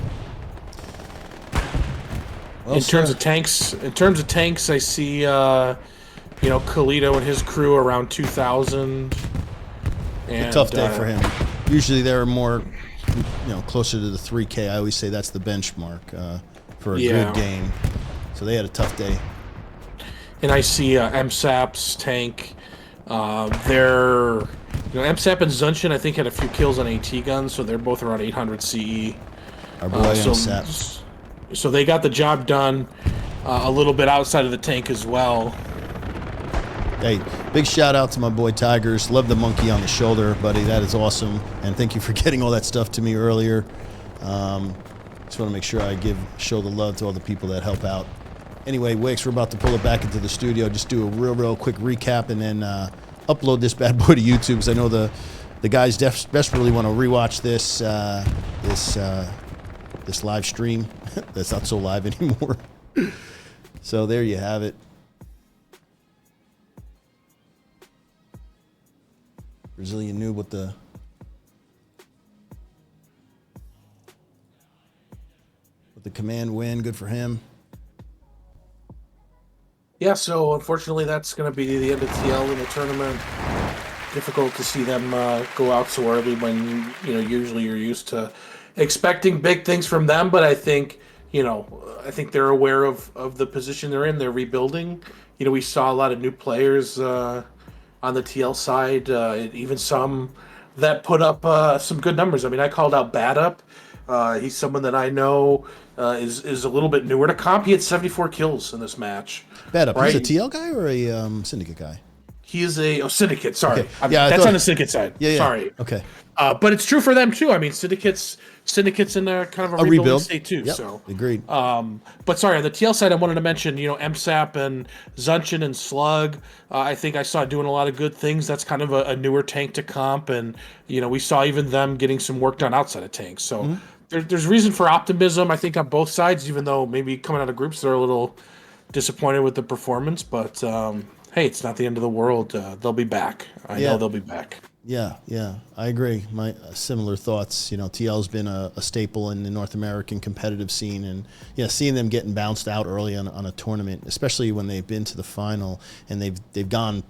S2: Well,
S3: in terms of tanks, I see Kalito and his crew around 2,000.
S2: A tough day for him. Usually they're more, closer to the 3K. I always say that's the benchmark for a good game. So they had a tough day.
S3: And I see MSAP's tank. MSAP and Zunshin, I think, had a few kills on AT guns, so they're both around 800 CE.
S2: Our boy MSAP.
S3: So they got the job done a little bit outside of the tank as well.
S2: Hey, big shout out to my boy Tigers. Love the monkey on the shoulder, buddy. That is awesome. And thank you for getting all that stuff to me earlier. Just want to make sure I show the love to all the people that help out. Anyway, Wix, we're about to pull it back into the studio. Just do a real quick recap and then upload this bad boy to YouTube, because I know the guys desperately want to rewatch this live stream. That's not so live anymore. So there you have it. Brazilian noob with the command win. Good for him.
S3: Yeah, so unfortunately that's going to be the end of TL in the tournament. Difficult to see them go out so early when, usually you're used to expecting big things from them, but I think they're aware of the position they're in. They're rebuilding. We saw a lot of new players on the TL side, even some that put up some good numbers. I mean, I called out Bad Up. He's someone that I know is a little bit newer to comp. He had 74 kills in this match.
S2: Bad Up.
S3: Right?
S2: He's a TL guy or a Syndicate guy?
S3: He is a Syndicate. Sorry,
S2: okay. Yeah,
S3: that's on the Syndicate side.
S2: Yeah.
S3: Sorry.
S2: Okay.
S3: But it's true for them too. I mean, Syndicate's in a kind of a rebuilding state too.
S2: Yep.
S3: So
S2: agreed.
S3: But sorry, on the TL side, I wanted to mention, MSAP and Zunshin and Slug. I think I saw doing a lot of good things. That's kind of a newer tank to comp, and we saw even them getting some work done outside of tanks. So there's reason for optimism, I think, on both sides. Even though maybe coming out of groups they're a little disappointed with the performance, but hey, it's not the end of the world. They'll be back. I know they'll be back.
S2: Yeah, I agree. My similar thoughts. TL's been a staple in the North American competitive scene, and seeing them getting bounced out early on a tournament, especially when they've been to the final and they've gone,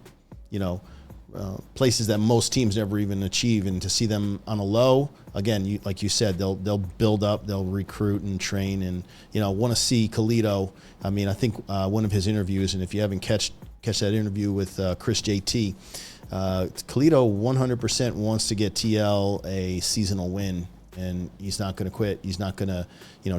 S2: places that most teams never even achieve, and to see them on a low again, like you said, they'll build up, they'll recruit and train, and want to see Kalito. I mean, I think one of his interviews, and if you haven't catch that interview with Chris JT. Kalito 100% wants to get TL a seasonal win, and he's not going to quit. He's not going to,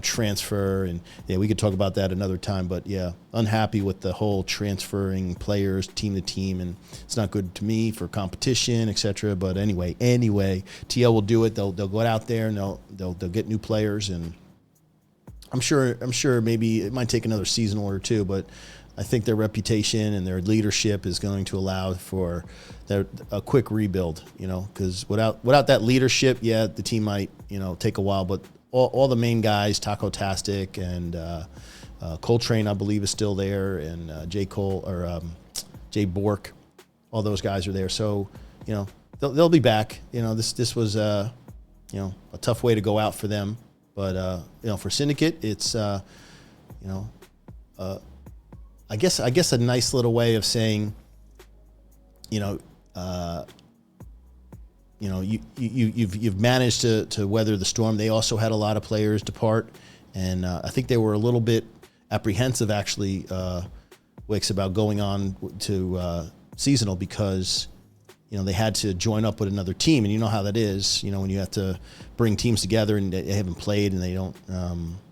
S2: transfer. And yeah, we could talk about that another time. But yeah, unhappy with the whole transferring players team to team, and it's not good to me for competition, etc. But anyway, TL will do it. They'll go out there and they'll get new players, and I'm sure maybe it might take another season or two, but I think their reputation and their leadership is going to allow for a quick rebuild, because without that leadership, yeah, the team might, take a while, but all the main guys, Taco Tastic and Coltrane, I believe, is still there, and Jay Jay Bork, all those guys are there. So, they'll be back. This was, a tough way to go out for them. But, for Syndicate, it's, I guess a nice little way of saying, you've managed to weather the storm. They also had a lot of players depart, and I think they were a little bit apprehensive, actually, Wicks, about going on to seasonal because they had to join up with another team, and you know how that is. When you have to bring teams together and they haven't played and they don't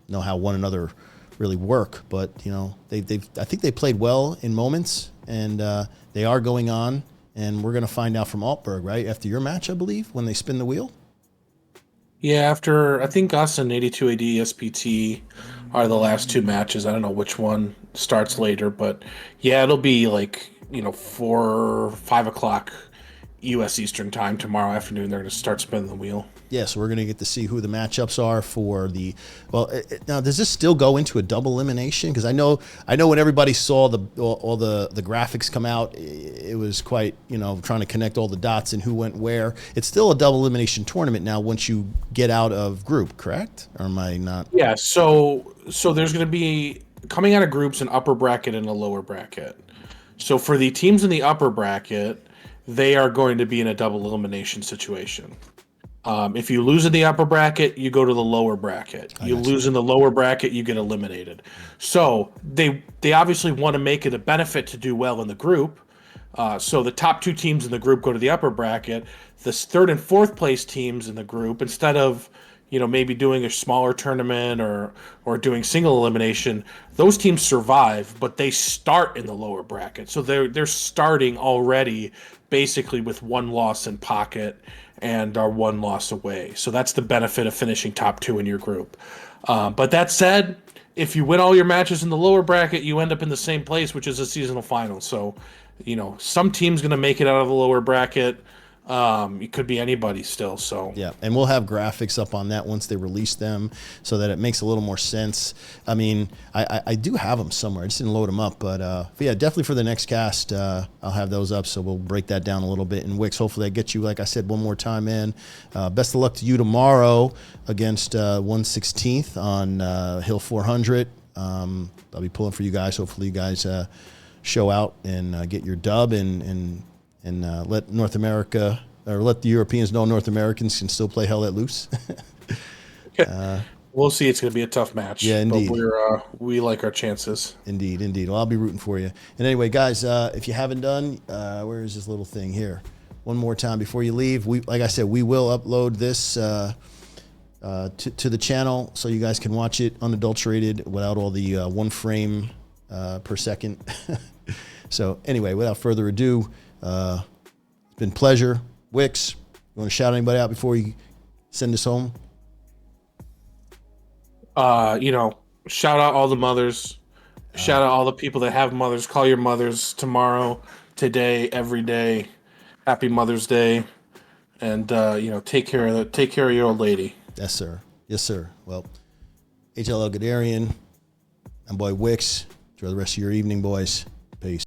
S2: know how one another really work. But I think they played well in moments, and they are going on. And we're going to find out from Altberg, right, after your match, I believe, when they spin the wheel.
S3: Yeah, after I think us and 82 AD SPT are the last two matches. I don't know which one starts later, but yeah, it'll be like 4 or 5 o'clock U.S. Eastern time tomorrow afternoon. They're going to start spinning the wheel.
S2: Yeah, so we're going to get to see who the matchups are for the. Well, now does this still go into a double elimination? Because I know when everybody saw all the graphics come out, it was quite trying to connect all the dots and who went where. It's still a double elimination tournament now once you get out of group, correct? Or am I not?
S3: Yeah. So there's going to be coming out of groups an upper bracket and a lower bracket. So for the teams in the upper bracket, they are going to be in a double elimination situation. If you lose in the upper bracket, you go to the lower bracket. You lose in the lower bracket, you get eliminated. So they obviously want to make it a benefit to do well in the group. So the top two teams in the group go to the upper bracket. The third and fourth place teams in the group, instead of maybe doing a smaller tournament or doing single elimination, those teams survive, but they start in the lower bracket. So they're starting already basically with one loss in pocket and are one loss away. So that's the benefit of finishing top two in your group. But that said, if you win all your matches in the lower bracket, you end up in the same place, which is a seasonal final. So, some team's going to make it out of the lower bracket. It could be anybody still. So
S2: yeah, and we'll have graphics up on that once they release them, so that it makes a little more sense. I mean, I do have them somewhere. I just didn't load them up, but yeah, definitely for the next cast, I'll have those up. So we'll break that down a little bit. And Wix, hopefully, I get you, like I said, one more time in. Best of luck to you tomorrow against 116th on Hill 400. I'll be pulling for you guys. Hopefully, you guys show out and get your dub and let North America, or let the Europeans know North Americans can still play Hell Let Loose.
S3: We'll see. It's going to be a tough match.
S2: Yeah, indeed.
S3: But we like our chances.
S2: Indeed. Well, I'll be rooting for you. And anyway, guys, if you haven't done, where is this little thing here? One more time before you leave. Like I said, we will upload this to the channel so you guys can watch it unadulterated without all the one frame per second. So anyway, without further ado, it's been a pleasure. Wix, you want to shout anybody out before you send us home?
S3: Shout out all the mothers. Shout out all the people that have mothers. Call your mothers tomorrow, today, every day. Happy Mother's Day. And take care of your old lady.
S2: Yes, sir. Well, HLL Gadarian, I'm boy Wix. Enjoy the rest of your evening, boys. Peace.